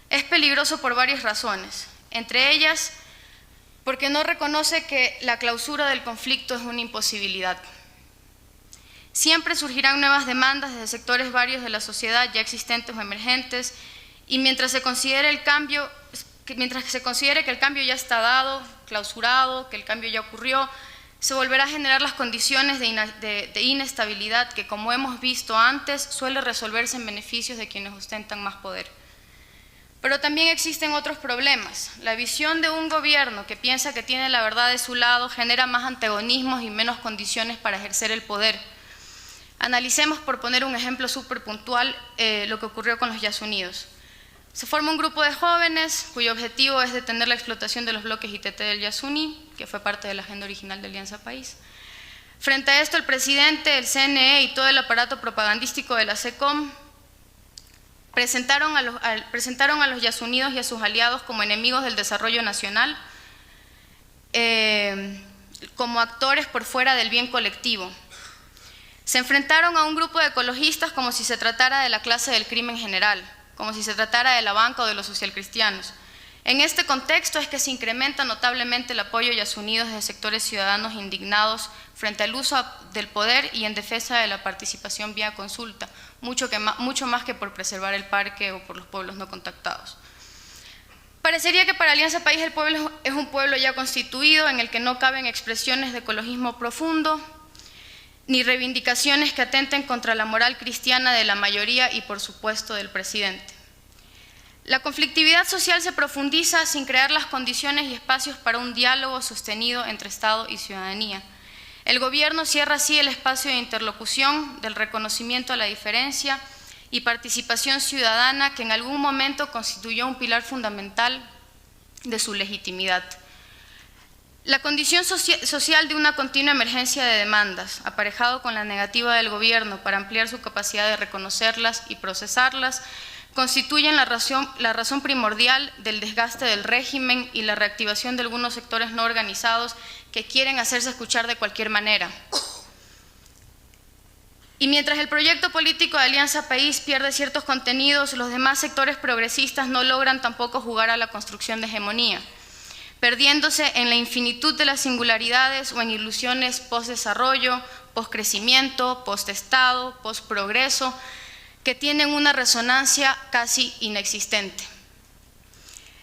es peligroso por varias razones, entre ellas porque no reconoce que la clausura del conflicto es una imposibilidad. Siempre surgirán nuevas demandas desde sectores varios de la sociedad ya existentes o emergentes, y mientras se considere que el cambio ya está dado, clausurado, que el cambio ya ocurrió, se volverá a generar las condiciones de inestabilidad que, como hemos visto antes, suele resolverse en beneficios de quienes ostentan más poder. Pero también existen otros problemas. La visión de un gobierno que piensa que tiene la verdad de su lado genera más antagonismos y menos condiciones para ejercer el poder. Analicemos, por poner un ejemplo súper puntual, lo que ocurrió con los Yasunidos. Se forma un grupo de jóvenes cuyo objetivo es detener la explotación de los bloques ITT del Yasuní, que fue parte de la agenda original de Alianza País. Frente a esto, el presidente, el CNE y todo el aparato propagandístico de la SECOM presentaron a los Yasunidos y a sus aliados como enemigos del desarrollo nacional, como actores por fuera del bien colectivo. Se enfrentaron a un grupo de ecologistas como si se tratara de la clase del crimen general, como si se tratara de la banca o de los socialcristianos. En este contexto es que se incrementa notablemente el apoyo yasunidos de sectores ciudadanos indignados frente al uso del poder y en defensa de la participación vía consulta, mucho más que por preservar el parque o por los pueblos no contactados. Parecería que para Alianza País el pueblo es un pueblo ya constituido en el que no caben expresiones de ecologismo profundo, ni reivindicaciones que atenten contra la moral cristiana de la mayoría y, por supuesto, del presidente. La conflictividad social se profundiza sin crear las condiciones y espacios para un diálogo sostenido entre Estado y ciudadanía. El gobierno cierra así el espacio de interlocución, del reconocimiento a la diferencia y participación ciudadana que en algún momento constituyó un pilar fundamental de su legitimidad. La condición social de una continua emergencia de demandas, aparejado con la negativa del gobierno para ampliar su capacidad de reconocerlas y procesarlas, constituyen la razón primordial del desgaste del régimen y la reactivación de algunos sectores no organizados que quieren hacerse escuchar de cualquier manera. Y mientras el proyecto político de Alianza País pierde ciertos contenidos, los demás sectores progresistas no logran tampoco jugar a la construcción de hegemonía, perdiéndose en la infinitud de las singularidades o en ilusiones post-desarrollo, post-crecimiento, post-estado, post-progreso, que tienen una resonancia casi inexistente.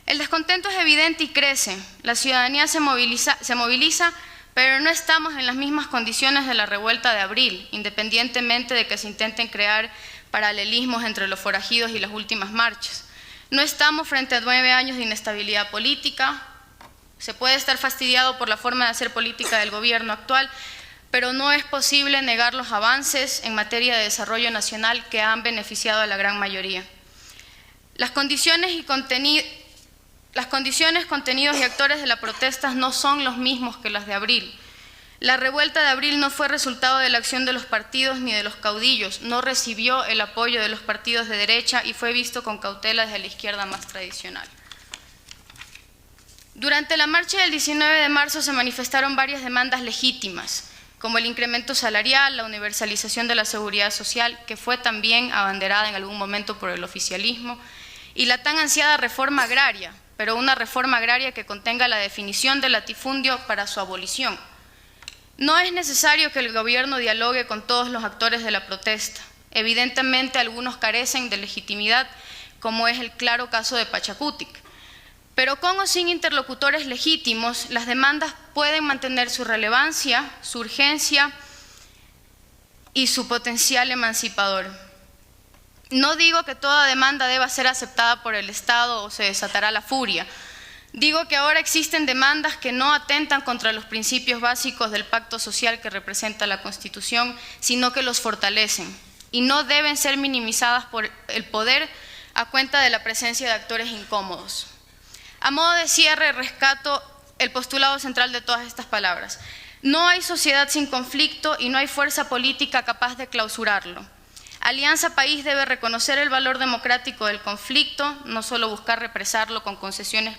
El descontento es evidente y crece. La ciudadanía se moviliza, pero no estamos en las mismas condiciones de la revuelta de abril, independientemente de que se intenten crear paralelismos entre los forajidos y las últimas marchas. No estamos frente a 9 años de inestabilidad política. Se puede estar fastidiado por la forma de hacer política del gobierno actual, pero no es posible negar los avances en materia de desarrollo nacional que han beneficiado a la gran mayoría. Las condiciones, contenidos y actores de la protesta no son los mismos que las de abril. La revuelta de abril no fue resultado de la acción de los partidos ni de los caudillos, no recibió el apoyo de los partidos de derecha y fue visto con cautela desde la izquierda más tradicional. Durante la marcha del 19 de marzo se manifestaron varias demandas legítimas, como el incremento salarial, la universalización de la seguridad social, que fue también abanderada en algún momento por el oficialismo, y la tan ansiada reforma agraria, pero una reforma agraria que contenga la definición del latifundio para su abolición. No es necesario que el gobierno dialogue con todos los actores de la protesta. Evidentemente algunos carecen de legitimidad, como es el claro caso de Pachacutic. Pero con o sin interlocutores legítimos, las demandas pueden mantener su relevancia, su urgencia y su potencial emancipador. No digo que toda demanda deba ser aceptada por el Estado o se desatará la furia. Digo que ahora existen demandas que no atentan contra los principios básicos del pacto social que representa la Constitución, sino que los fortalecen y no deben ser minimizadas por el poder a cuenta de la presencia de actores incómodos. A modo de cierre, rescato el postulado central de todas estas palabras. No hay sociedad sin conflicto y no hay fuerza política capaz de clausurarlo. Alianza País debe reconocer el valor democrático del conflicto, no solo buscar represarlo con concesiones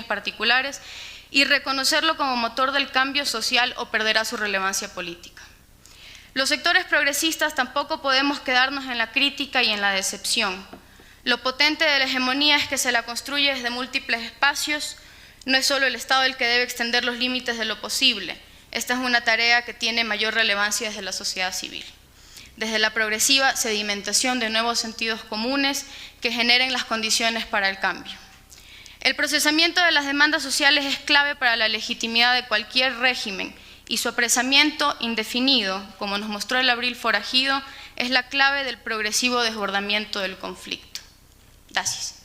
particulares, y reconocerlo como motor del cambio social o perderá su relevancia política. Los sectores progresistas tampoco podemos quedarnos en la crítica y en la decepción. Lo potente de la hegemonía es que se la construye desde múltiples espacios. No es solo el Estado el que debe extender los límites de lo posible. Esta es una tarea que tiene mayor relevancia desde la sociedad civil, desde la progresiva sedimentación de nuevos sentidos comunes que generen las condiciones para el cambio. El procesamiento de las demandas sociales es clave para la legitimidad de cualquier régimen y su apresamiento indefinido, como nos mostró el abril forajido, es la clave del progresivo desbordamiento del conflicto. Gracias.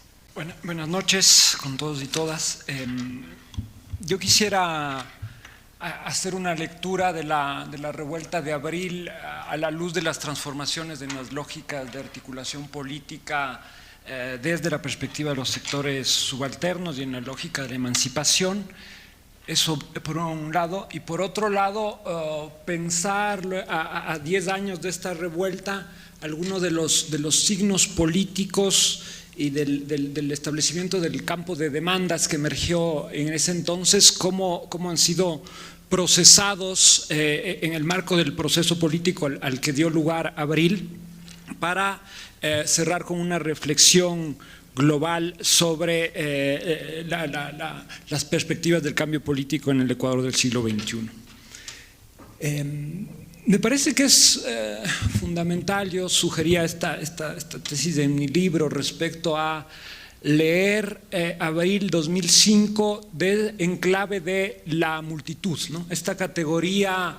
Buenas noches con todos y todas. Yo quisiera hacer una lectura de la revuelta de abril a la luz de las transformaciones en las lógicas de articulación política desde la perspectiva de los sectores subalternos y en la lógica de la emancipación. Eso por un lado, y por otro lado pensar a 10 años de esta revuelta algunos de los signos políticos y del establecimiento del campo de demandas que emergió en ese entonces, cómo han sido procesados en el marco del proceso político al que dio lugar abril, para cerrar con una reflexión global sobre las perspectivas del cambio político en el Ecuador del siglo XXI. Me parece que es fundamental, yo sugería esta tesis en mi libro respecto a leer abril 2005 en clave de la multitud, ¿no? Esta categoría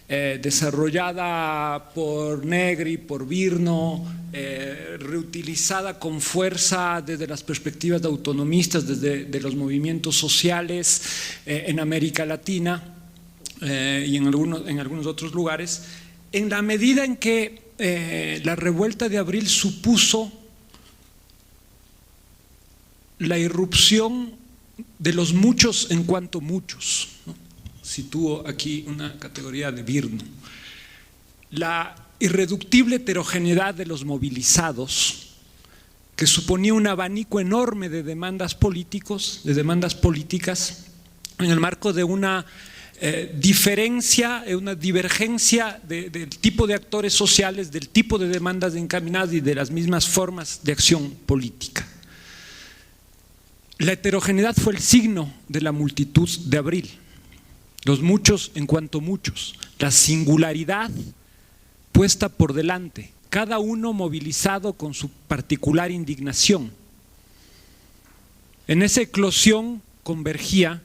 desarrollada por Negri, por Virno, reutilizada con fuerza desde las perspectivas autonomistas, desde los movimientos sociales en América Latina y en algunos otros lugares, en la medida en que la revuelta de abril supuso la irrupción de los muchos en cuanto muchos, ¿no? Sitúo aquí una categoría de Virno. La irreductible heterogeneidad de los movilizados, que suponía un abanico enorme de demandas políticas, en el marco de una diferencia, una divergencia del tipo de actores sociales, del tipo de demandas encaminadas y de las mismas formas de acción política. La heterogeneidad fue el signo de la multitud de abril, los muchos en cuanto muchos, la singularidad puesta por delante, cada uno movilizado con su particular indignación. En esa eclosión convergía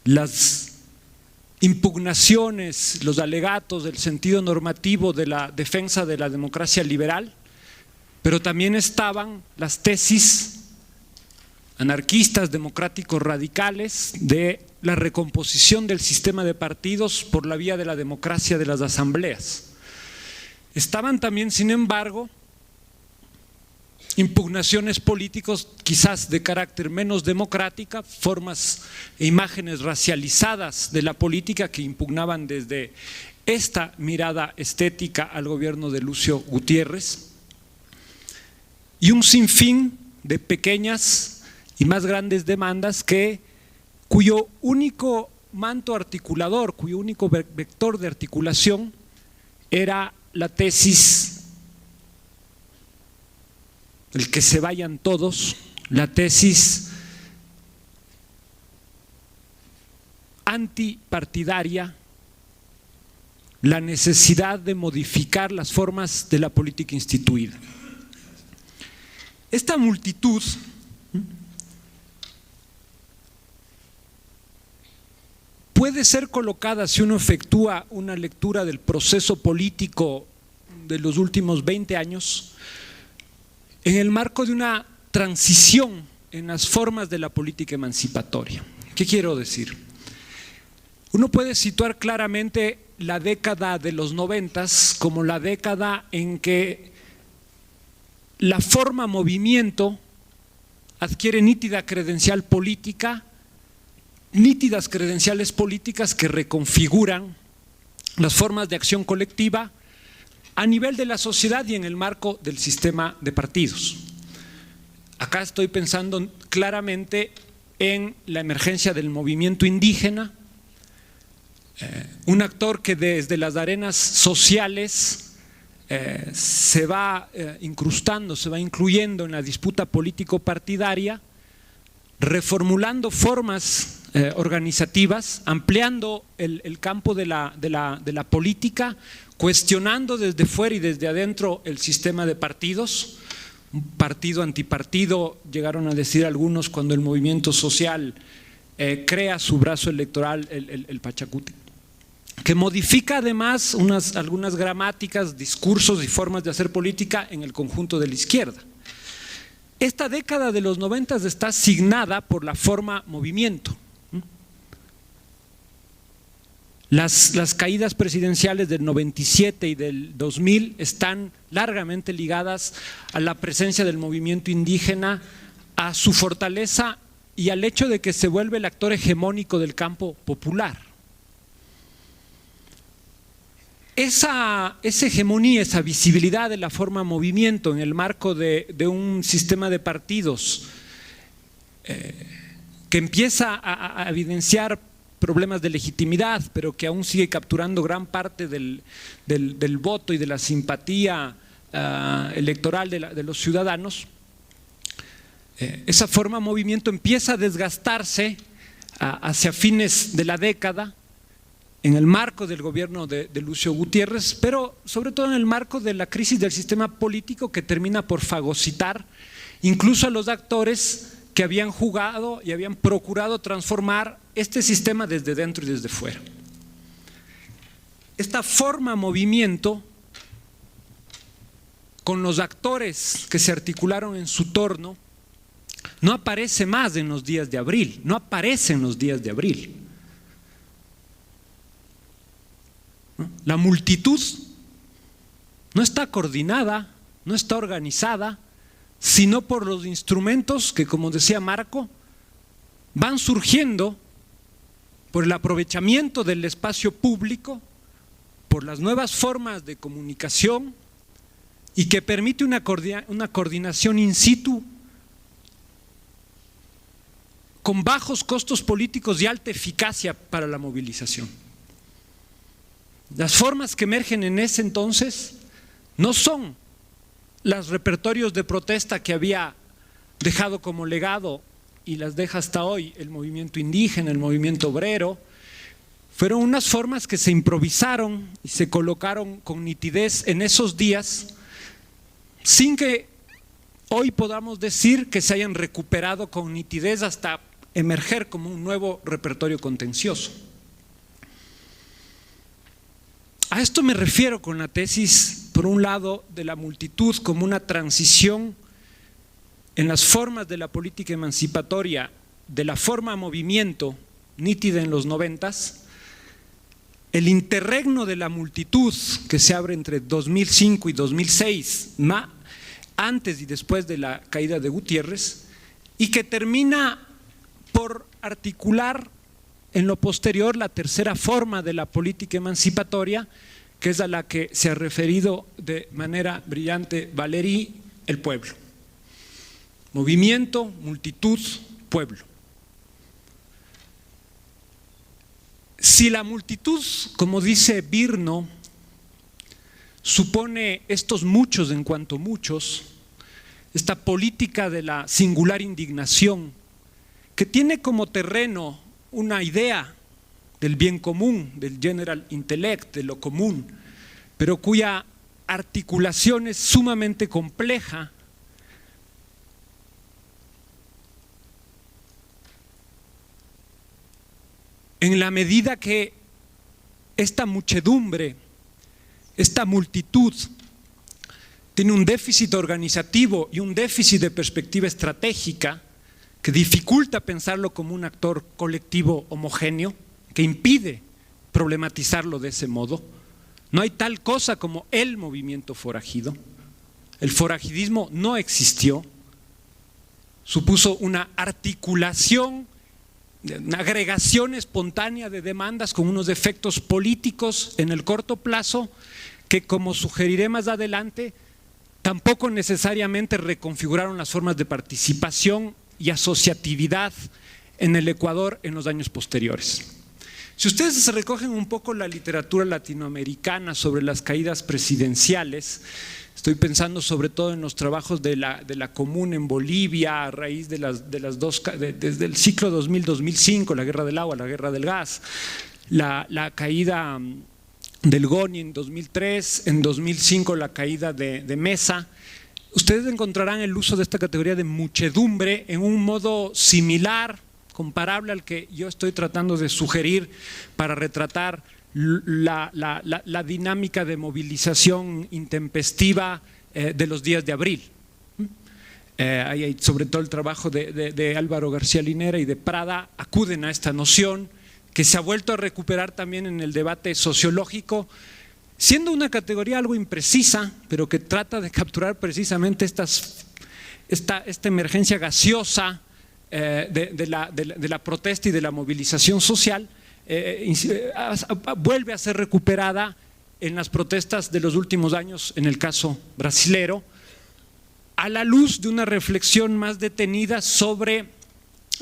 las impugnaciones, los alegatos del sentido normativo de la defensa de la democracia liberal pero también estaban las tesis anarquistas, democráticos, radicales de la recomposición del sistema de partidos por la vía de la democracia de las asambleas. Estaban también, sin embargo, impugnaciones políticos quizás de carácter menos democrática, formas e imágenes racializadas de la política que impugnaban desde esta mirada estética al gobierno de Lucio Gutiérrez, y un sinfín de pequeñas y más grandes demandas cuyo único manto articulador, cuyo único vector de articulación era la tesis el que se vayan todos, la tesis antipartidaria, la necesidad de modificar las formas de la política instituida. Esta multitud puede ser colocada, si uno efectúa una lectura del proceso político de los últimos 20 años, en el marco de una transición en las formas de la política emancipatoria. ¿Qué quiero decir? Uno puede situar claramente la década de los 90 como la década en que la forma movimiento adquiere nítida credencial política, nítidas credenciales políticas que reconfiguran las formas de acción colectiva a nivel de la sociedad y en el marco del sistema de partidos. Acá estoy pensando claramente en la emergencia del movimiento indígena, un actor que desde las arenas sociales se va incrustando, se va incluyendo en la disputa político-partidaria, reformulando formas organizativas, ampliando el campo de la política, cuestionando desde fuera y desde adentro el sistema de partidos, partido antipartido, llegaron a decir algunos cuando el movimiento social crea su brazo electoral, el Pachacuti, que modifica además algunas gramáticas, discursos y formas de hacer política en el conjunto de la izquierda. Esta década de los 90 está asignada por la forma movimiento. Las caídas presidenciales del 97 y del 2000 están largamente ligadas a la presencia del movimiento indígena, a su fortaleza y al hecho de que se vuelve el actor hegemónico del campo popular. Esa hegemonía, esa visibilidad de la forma movimiento en el marco de un sistema de partidos que empieza a evidenciar problemas de legitimidad, pero que aún sigue capturando gran parte del voto y de la simpatía electoral de los ciudadanos, esa forma movimiento empieza a desgastarse hacia fines de la década, en el marco del gobierno de Lucio Gutiérrez, pero sobre todo en el marco de la crisis del sistema político que termina por fagocitar incluso a los actores que habían jugado y habían procurado transformar este sistema desde dentro y desde fuera. Esta forma movimiento, con los actores que se articularon en su torno, no aparece más en los días de abril, no aparece en los días de abril. La multitud no está coordinada, no está organizada, sino por los instrumentos que, como decía Marco, van surgiendo por el aprovechamiento del espacio público, por las nuevas formas de comunicación y que permite una coordinación in situ con bajos costos políticos y alta eficacia para la movilización. Las formas que emergen en ese entonces no son los repertorios de protesta que había dejado como legado y las deja hasta hoy el movimiento indígena, el movimiento obrero. Fueron unas formas que se improvisaron y se colocaron con nitidez en esos días sin que hoy podamos decir que se hayan recuperado con nitidez hasta emerger como un nuevo repertorio contencioso. A esto me refiero con la tesis por un lado, de la multitud como una transición en las formas de la política emancipatoria, de la forma movimiento nítida en los 90s, el interregno de la multitud que se abre entre 2005 y 2006, antes y después de la caída de Gutiérrez, y que termina por articular en lo posterior la tercera forma de la política emancipatoria, que es a la que se ha referido de manera brillante Valéry, el pueblo. Movimiento, multitud, pueblo. Si la multitud, como dice Virno, supone estos muchos en cuanto muchos, esta política de la singular indignación, que tiene como terreno una idea del bien común, del general intellect, de lo común, pero cuya articulación es sumamente compleja, en la medida que esta muchedumbre, esta multitud, tiene un déficit organizativo y un déficit de perspectiva estratégica que dificulta pensarlo como un actor colectivo homogéneo, que impide problematizarlo de ese modo. No hay tal cosa como el movimiento forajido. El forajidismo no existió, supuso una articulación, una agregación espontánea de demandas con unos efectos políticos en el corto plazo que, como sugeriré más adelante, tampoco necesariamente reconfiguraron las formas de participación y asociatividad en el Ecuador en los años posteriores. Si ustedes se recogen un poco la literatura latinoamericana sobre las caídas presidenciales, estoy pensando sobre todo en los trabajos de la Común en Bolivia a raíz de las dos, desde el ciclo 2000-2005, la guerra del agua, la guerra del gas, la caída del GONI en 2003, en 2005 la caída de Mesa. Ustedes encontrarán el uso de esta categoría de muchedumbre en un modo similar, comparable al que yo estoy tratando de sugerir para retratar la dinámica de movilización intempestiva de los días de abril. Hay sobre todo el trabajo de Álvaro García Linera y de Prada acuden a esta noción que se ha vuelto a recuperar también en el debate sociológico, siendo una categoría algo imprecisa, pero que trata de capturar precisamente esta emergencia gaseosa de la protesta y de la movilización social. Vuelve a ser recuperada en las protestas de los últimos años, en el caso brasilero, a la luz de una reflexión más detenida sobre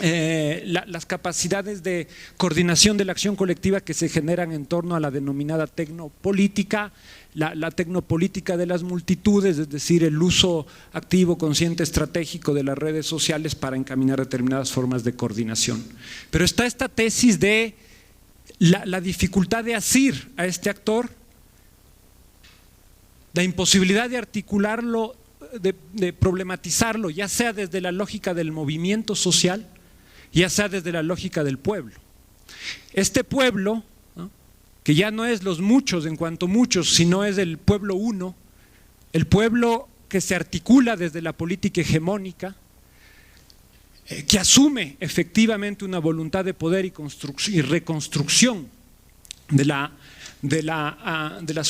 las capacidades de coordinación de la acción colectiva que se generan en torno a la denominada tecnopolítica, la tecnopolítica de las multitudes, es decir, el uso activo, consciente, estratégico de las redes sociales para encaminar determinadas formas de coordinación. Pero está esta tesis de la dificultad de asir a este actor, la imposibilidad de articularlo, de problematizarlo, ya sea desde la lógica del movimiento social, ya sea desde la lógica del pueblo. Este pueblo, ¿no?, que ya no es los muchos en cuanto muchos, sino es el pueblo uno, el pueblo que se articula desde la política hegemónica, que asume efectivamente una voluntad de poder y reconstrucción de las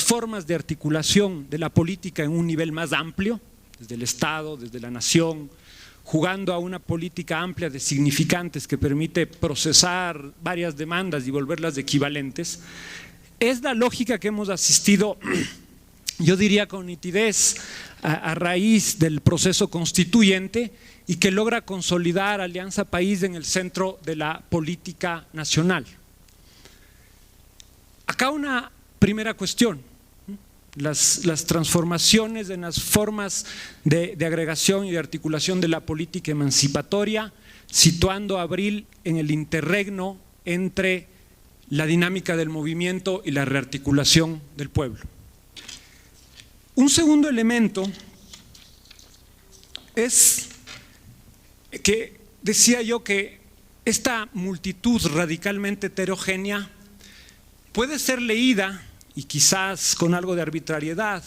formas de articulación de la política en un nivel más amplio, desde el Estado, desde la nación, jugando a una política amplia de significantes que permite procesar varias demandas y volverlas equivalentes. Es la lógica que hemos asistido, yo diría con nitidez, a raíz del proceso constituyente y que logra consolidar Alianza País en el centro de la política nacional. Acá una primera cuestión. Las transformaciones en las formas de agregación y de articulación de la política emancipatoria, situando a Abril en el interregno entre la dinámica del movimiento y la rearticulación del pueblo. Un segundo elemento es que decía yo que esta multitud radicalmente heterogénea puede ser leída, y quizás con algo de arbitrariedad,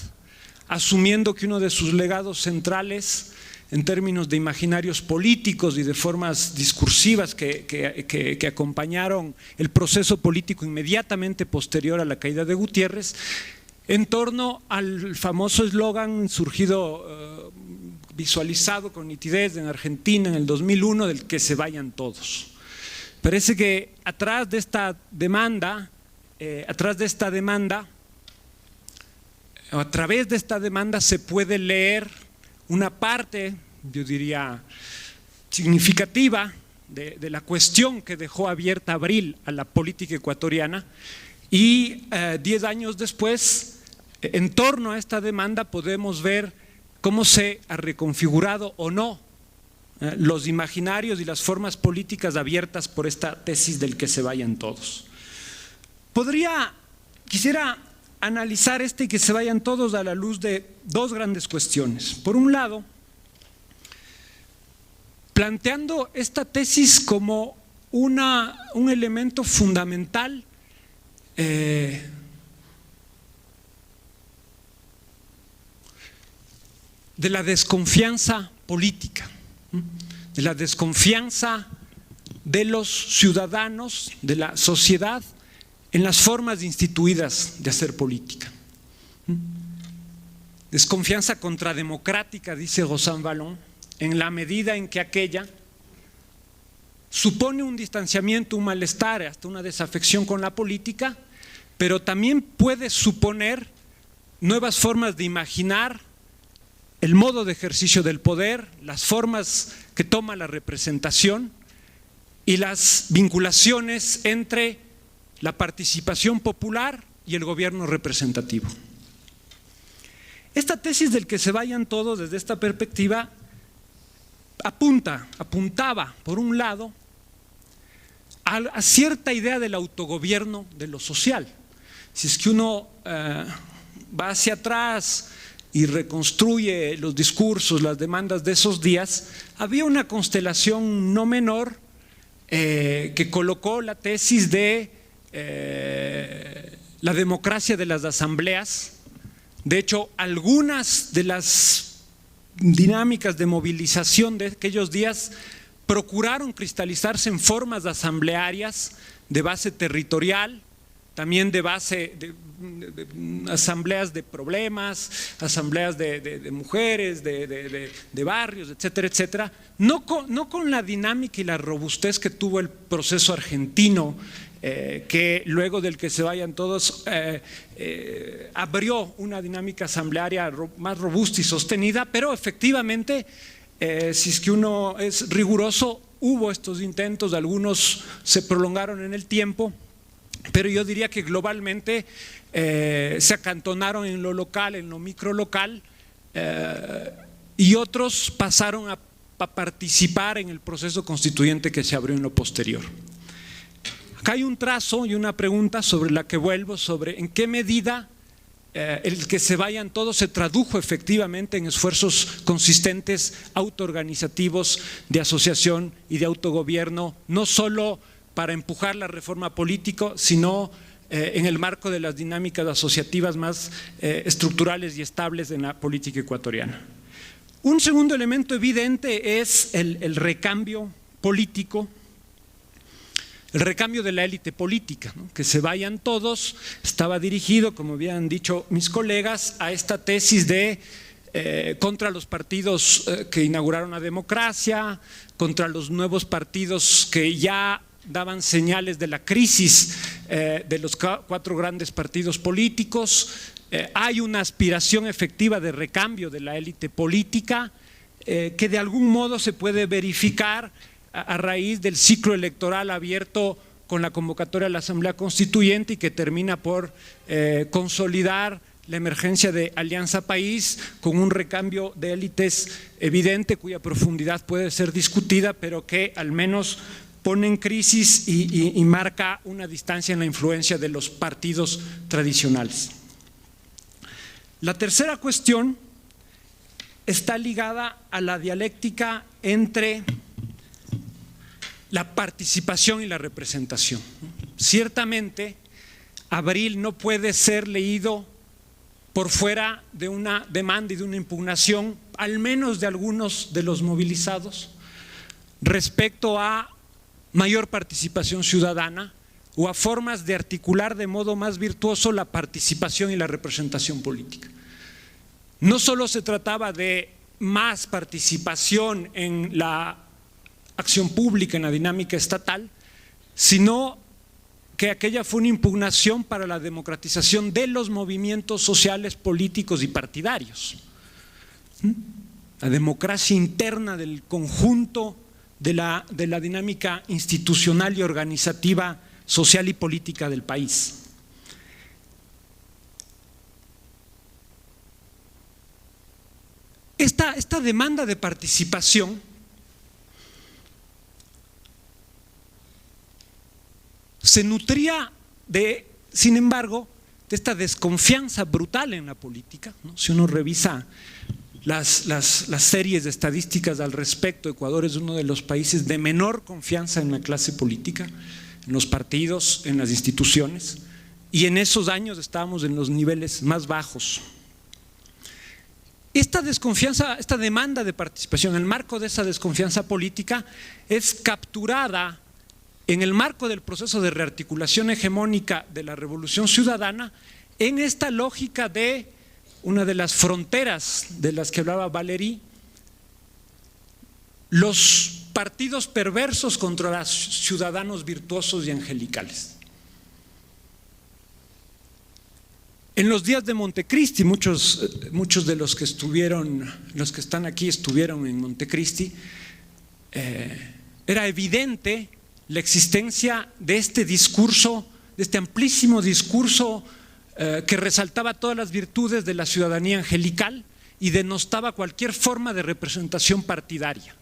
asumiendo que uno de sus legados centrales en términos de imaginarios políticos y de formas discursivas que acompañaron el proceso político inmediatamente posterior a la caída de Gutiérrez, en torno al famoso eslogan surgido, visualizado con nitidez en Argentina en el 2001, del que se vayan todos. Parece que atrás de esta demanda, a través de esta demanda se puede leer una parte, yo diría, significativa de la cuestión que dejó abierta Abril a la política ecuatoriana, y 10 años después, en torno a esta demanda podemos ver cómo se ha reconfigurado o no los imaginarios y las formas políticas abiertas por esta tesis del que se vayan todos. Quisiera analizar y que se vayan todos a la luz de dos grandes cuestiones. Por un lado, planteando esta tesis como un elemento fundamental de la desconfianza política, de la desconfianza de los ciudadanos, de la sociedad, en las formas instituidas de hacer política. Desconfianza contrademocrática, dice Rozan Valon, en la medida en que aquella supone un distanciamiento, un malestar, hasta una desafección con la política, pero también puede suponer nuevas formas de imaginar el modo de ejercicio del poder, las formas que toma la representación y las vinculaciones entre la participación popular y el gobierno representativo. Esta tesis del que se vayan todos desde esta perspectiva apuntaba, por un lado, a cierta idea del autogobierno de lo social. Si es que uno va hacia atrás y reconstruye los discursos, las demandas de esos días, había una constelación no menor que colocó la tesis de la democracia de las asambleas. De hecho, algunas de las dinámicas de movilización de aquellos días procuraron cristalizarse en formas asamblearias de base territorial, también de base de asambleas de problemas, asambleas de mujeres, de barrios, etcétera, etcétera. No con la dinámica y la robustez que tuvo el proceso argentino, que luego del que se vayan todos abrió una dinámica asamblearia más robusta y sostenida, pero efectivamente, si es que uno es riguroso, hubo estos intentos, algunos se prolongaron en el tiempo, pero yo diría que globalmente se acantonaron en lo local, en lo microlocal, y otros pasaron a participar en el proceso constituyente que se abrió en lo posterior. Acá hay un trazo y una pregunta sobre la que vuelvo, sobre en qué medida el que se vayan todos se tradujo efectivamente en esfuerzos consistentes, autoorganizativos, de asociación y de autogobierno, no solo para empujar la reforma política, sino en el marco de las dinámicas asociativas más estructurales y estables en la política ecuatoriana. Un segundo elemento evidente es el recambio político, el recambio de la élite política, ¿no? Que se vayan todos estaba dirigido, como habían dicho mis colegas, a esta tesis de contra los partidos que inauguraron la democracia, contra los nuevos partidos que ya daban señales de la crisis de los 4 grandes partidos políticos. Hay una aspiración efectiva de recambio de la élite política que de algún modo se puede verificar a raíz del ciclo electoral abierto con la convocatoria de la Asamblea Constituyente y que termina por consolidar la emergencia de Alianza País con un recambio de élites evidente cuya profundidad puede ser discutida, pero que al menos pone en crisis y marca una distancia en la influencia de los partidos tradicionales. La tercera cuestión está ligada a la dialéctica entre la participación y la representación. Ciertamente, Abril no puede ser leído por fuera de una demanda y de una impugnación, al menos de algunos de los movilizados, respecto a mayor participación ciudadana o a formas de articular de modo más virtuoso la participación y la representación política. No solo se trataba de más participación en la acción pública, en la dinámica estatal, sino que aquella fue una impugnación para la democratización de los movimientos sociales, políticos y partidarios. La democracia interna del conjunto de la dinámica institucional y organizativa, social y política del país. Esta demanda de participación se nutría sin embargo, de esta desconfianza brutal en la política, ¿no? Si uno revisa las series de estadísticas al respecto, Ecuador es uno de los países de menor confianza en la clase política, en los partidos, en las instituciones, y en esos años estábamos en los niveles más bajos. Esta desconfianza, esta demanda de participación, en el marco de esa desconfianza política, es capturada en el marco del proceso de rearticulación hegemónica de la Revolución Ciudadana, en esta lógica de una de las fronteras de las que hablaba Valéry, los partidos perversos contra los ciudadanos virtuosos y angelicales. En los días de Montecristi, muchos de los que están aquí estuvieron en Montecristi, era evidente la existencia de este discurso, de este amplísimo discurso que resaltaba todas las virtudes de la ciudadanía angelical y denostaba cualquier forma de representación partidaria.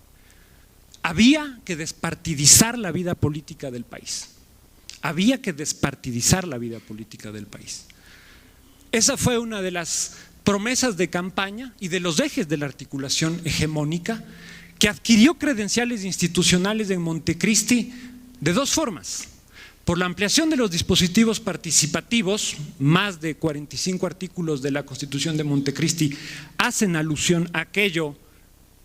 Había que despartidizar la vida política del país. Había que despartidizar la vida política del país. Esa fue una de las promesas de campaña y de los ejes de la articulación hegemónica que adquirió credenciales institucionales en Montecristi de dos formas: por la ampliación de los dispositivos participativos, más de 45 artículos de la Constitución de Montecristi hacen alusión a aquello,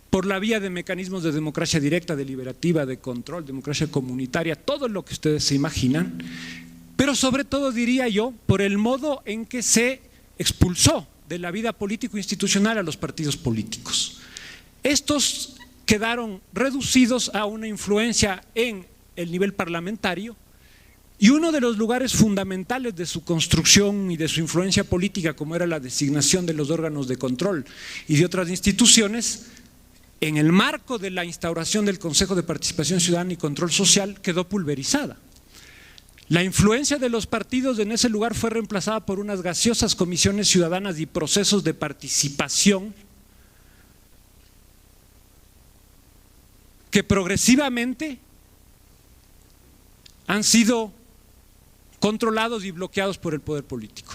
por la vía de mecanismos de democracia directa, deliberativa, de control, democracia comunitaria, todo lo que ustedes se imaginan, pero sobre todo, diría yo, por el modo en que se expulsó de la vida político-institucional a los partidos políticos. Estos quedaron reducidos a una influencia en el nivel parlamentario, y uno de los lugares fundamentales de su construcción y de su influencia política, como era la designación de los órganos de control y de otras instituciones, en el marco de la instauración del Consejo de Participación Ciudadana y Control Social, quedó pulverizada. La influencia de los partidos en ese lugar fue reemplazada por unas gaseosas comisiones ciudadanas y procesos de participación que progresivamente han sido controlados y bloqueados por el poder político.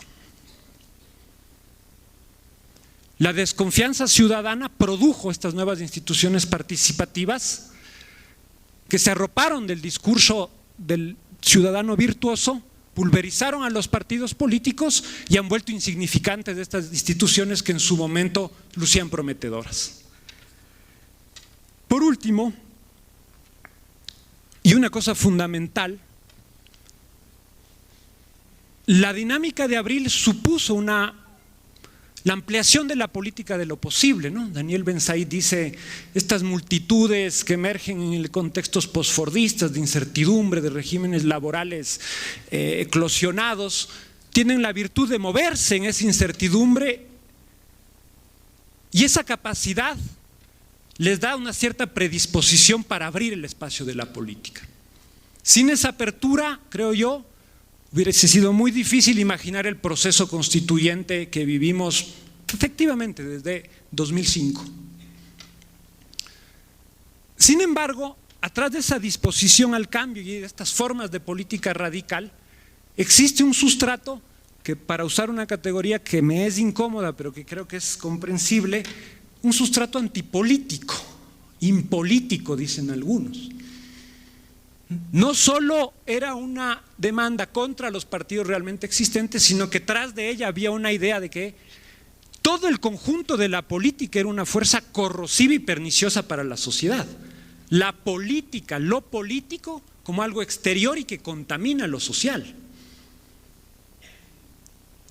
La desconfianza ciudadana produjo estas nuevas instituciones participativas que se arroparon del discurso del ciudadano virtuoso, pulverizaron a los partidos políticos y han vuelto insignificantes de estas instituciones que en su momento lucían prometedoras. Por último, y una cosa fundamental, la dinámica de abril supuso la ampliación de la política de lo posible, ¿no? Daniel Ben Said dice: estas multitudes que emergen en contextos posfordistas de incertidumbre, de regímenes laborales eclosionados, tienen la virtud de moverse en esa incertidumbre, y esa capacidad les da una cierta predisposición para abrir el espacio de la política. Sin esa apertura, creo yo, hubiese sido muy difícil imaginar el proceso constituyente que vivimos efectivamente desde 2005. Sin embargo, atrás de esa disposición al cambio y de estas formas de política radical, existe un sustrato que, para usar una categoría que me es incómoda pero que creo que es comprensible, un sustrato antipolítico, impolítico, dicen algunos. No solo era una demanda contra los partidos realmente existentes, sino que tras de ella había una idea de que todo el conjunto de la política era una fuerza corrosiva y perniciosa para la sociedad. La política, lo político, como algo exterior y que contamina lo social.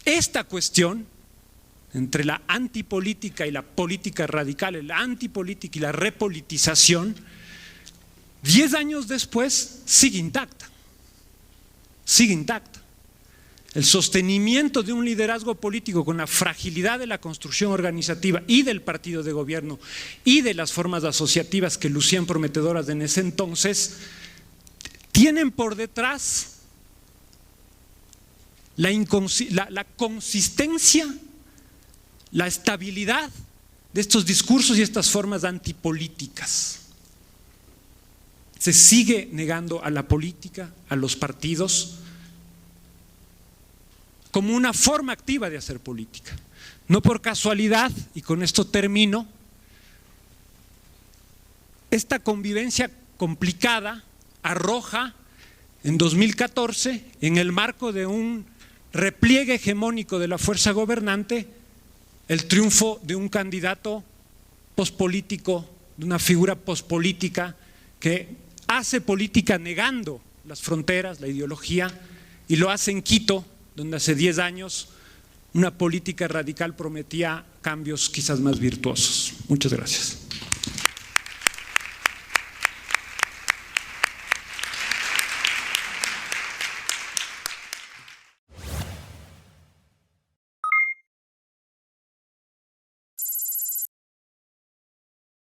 Esta cuestión entre la antipolítica y la política radical, la antipolítica y la repolitización, 10 años después sigue intacta. Sigue intacta. El sostenimiento de un liderazgo político con la fragilidad de la construcción organizativa y del partido de gobierno y de las formas asociativas que lucían prometedoras en ese entonces, tienen por detrás la consistencia, la estabilidad de estos discursos y estas formas antipolíticas. Se sigue negando a la política, a los partidos, como una forma activa de hacer política. No por casualidad, y con esto termino, esta convivencia complicada arroja en 2014, en el marco de un repliegue hegemónico de la fuerza gobernante, el triunfo de un candidato pospolítico, de una figura pospolítica que hace política negando las fronteras, la ideología, y lo hace en Quito, donde hace 10 años una política radical prometía cambios quizás más virtuosos. Muchas gracias.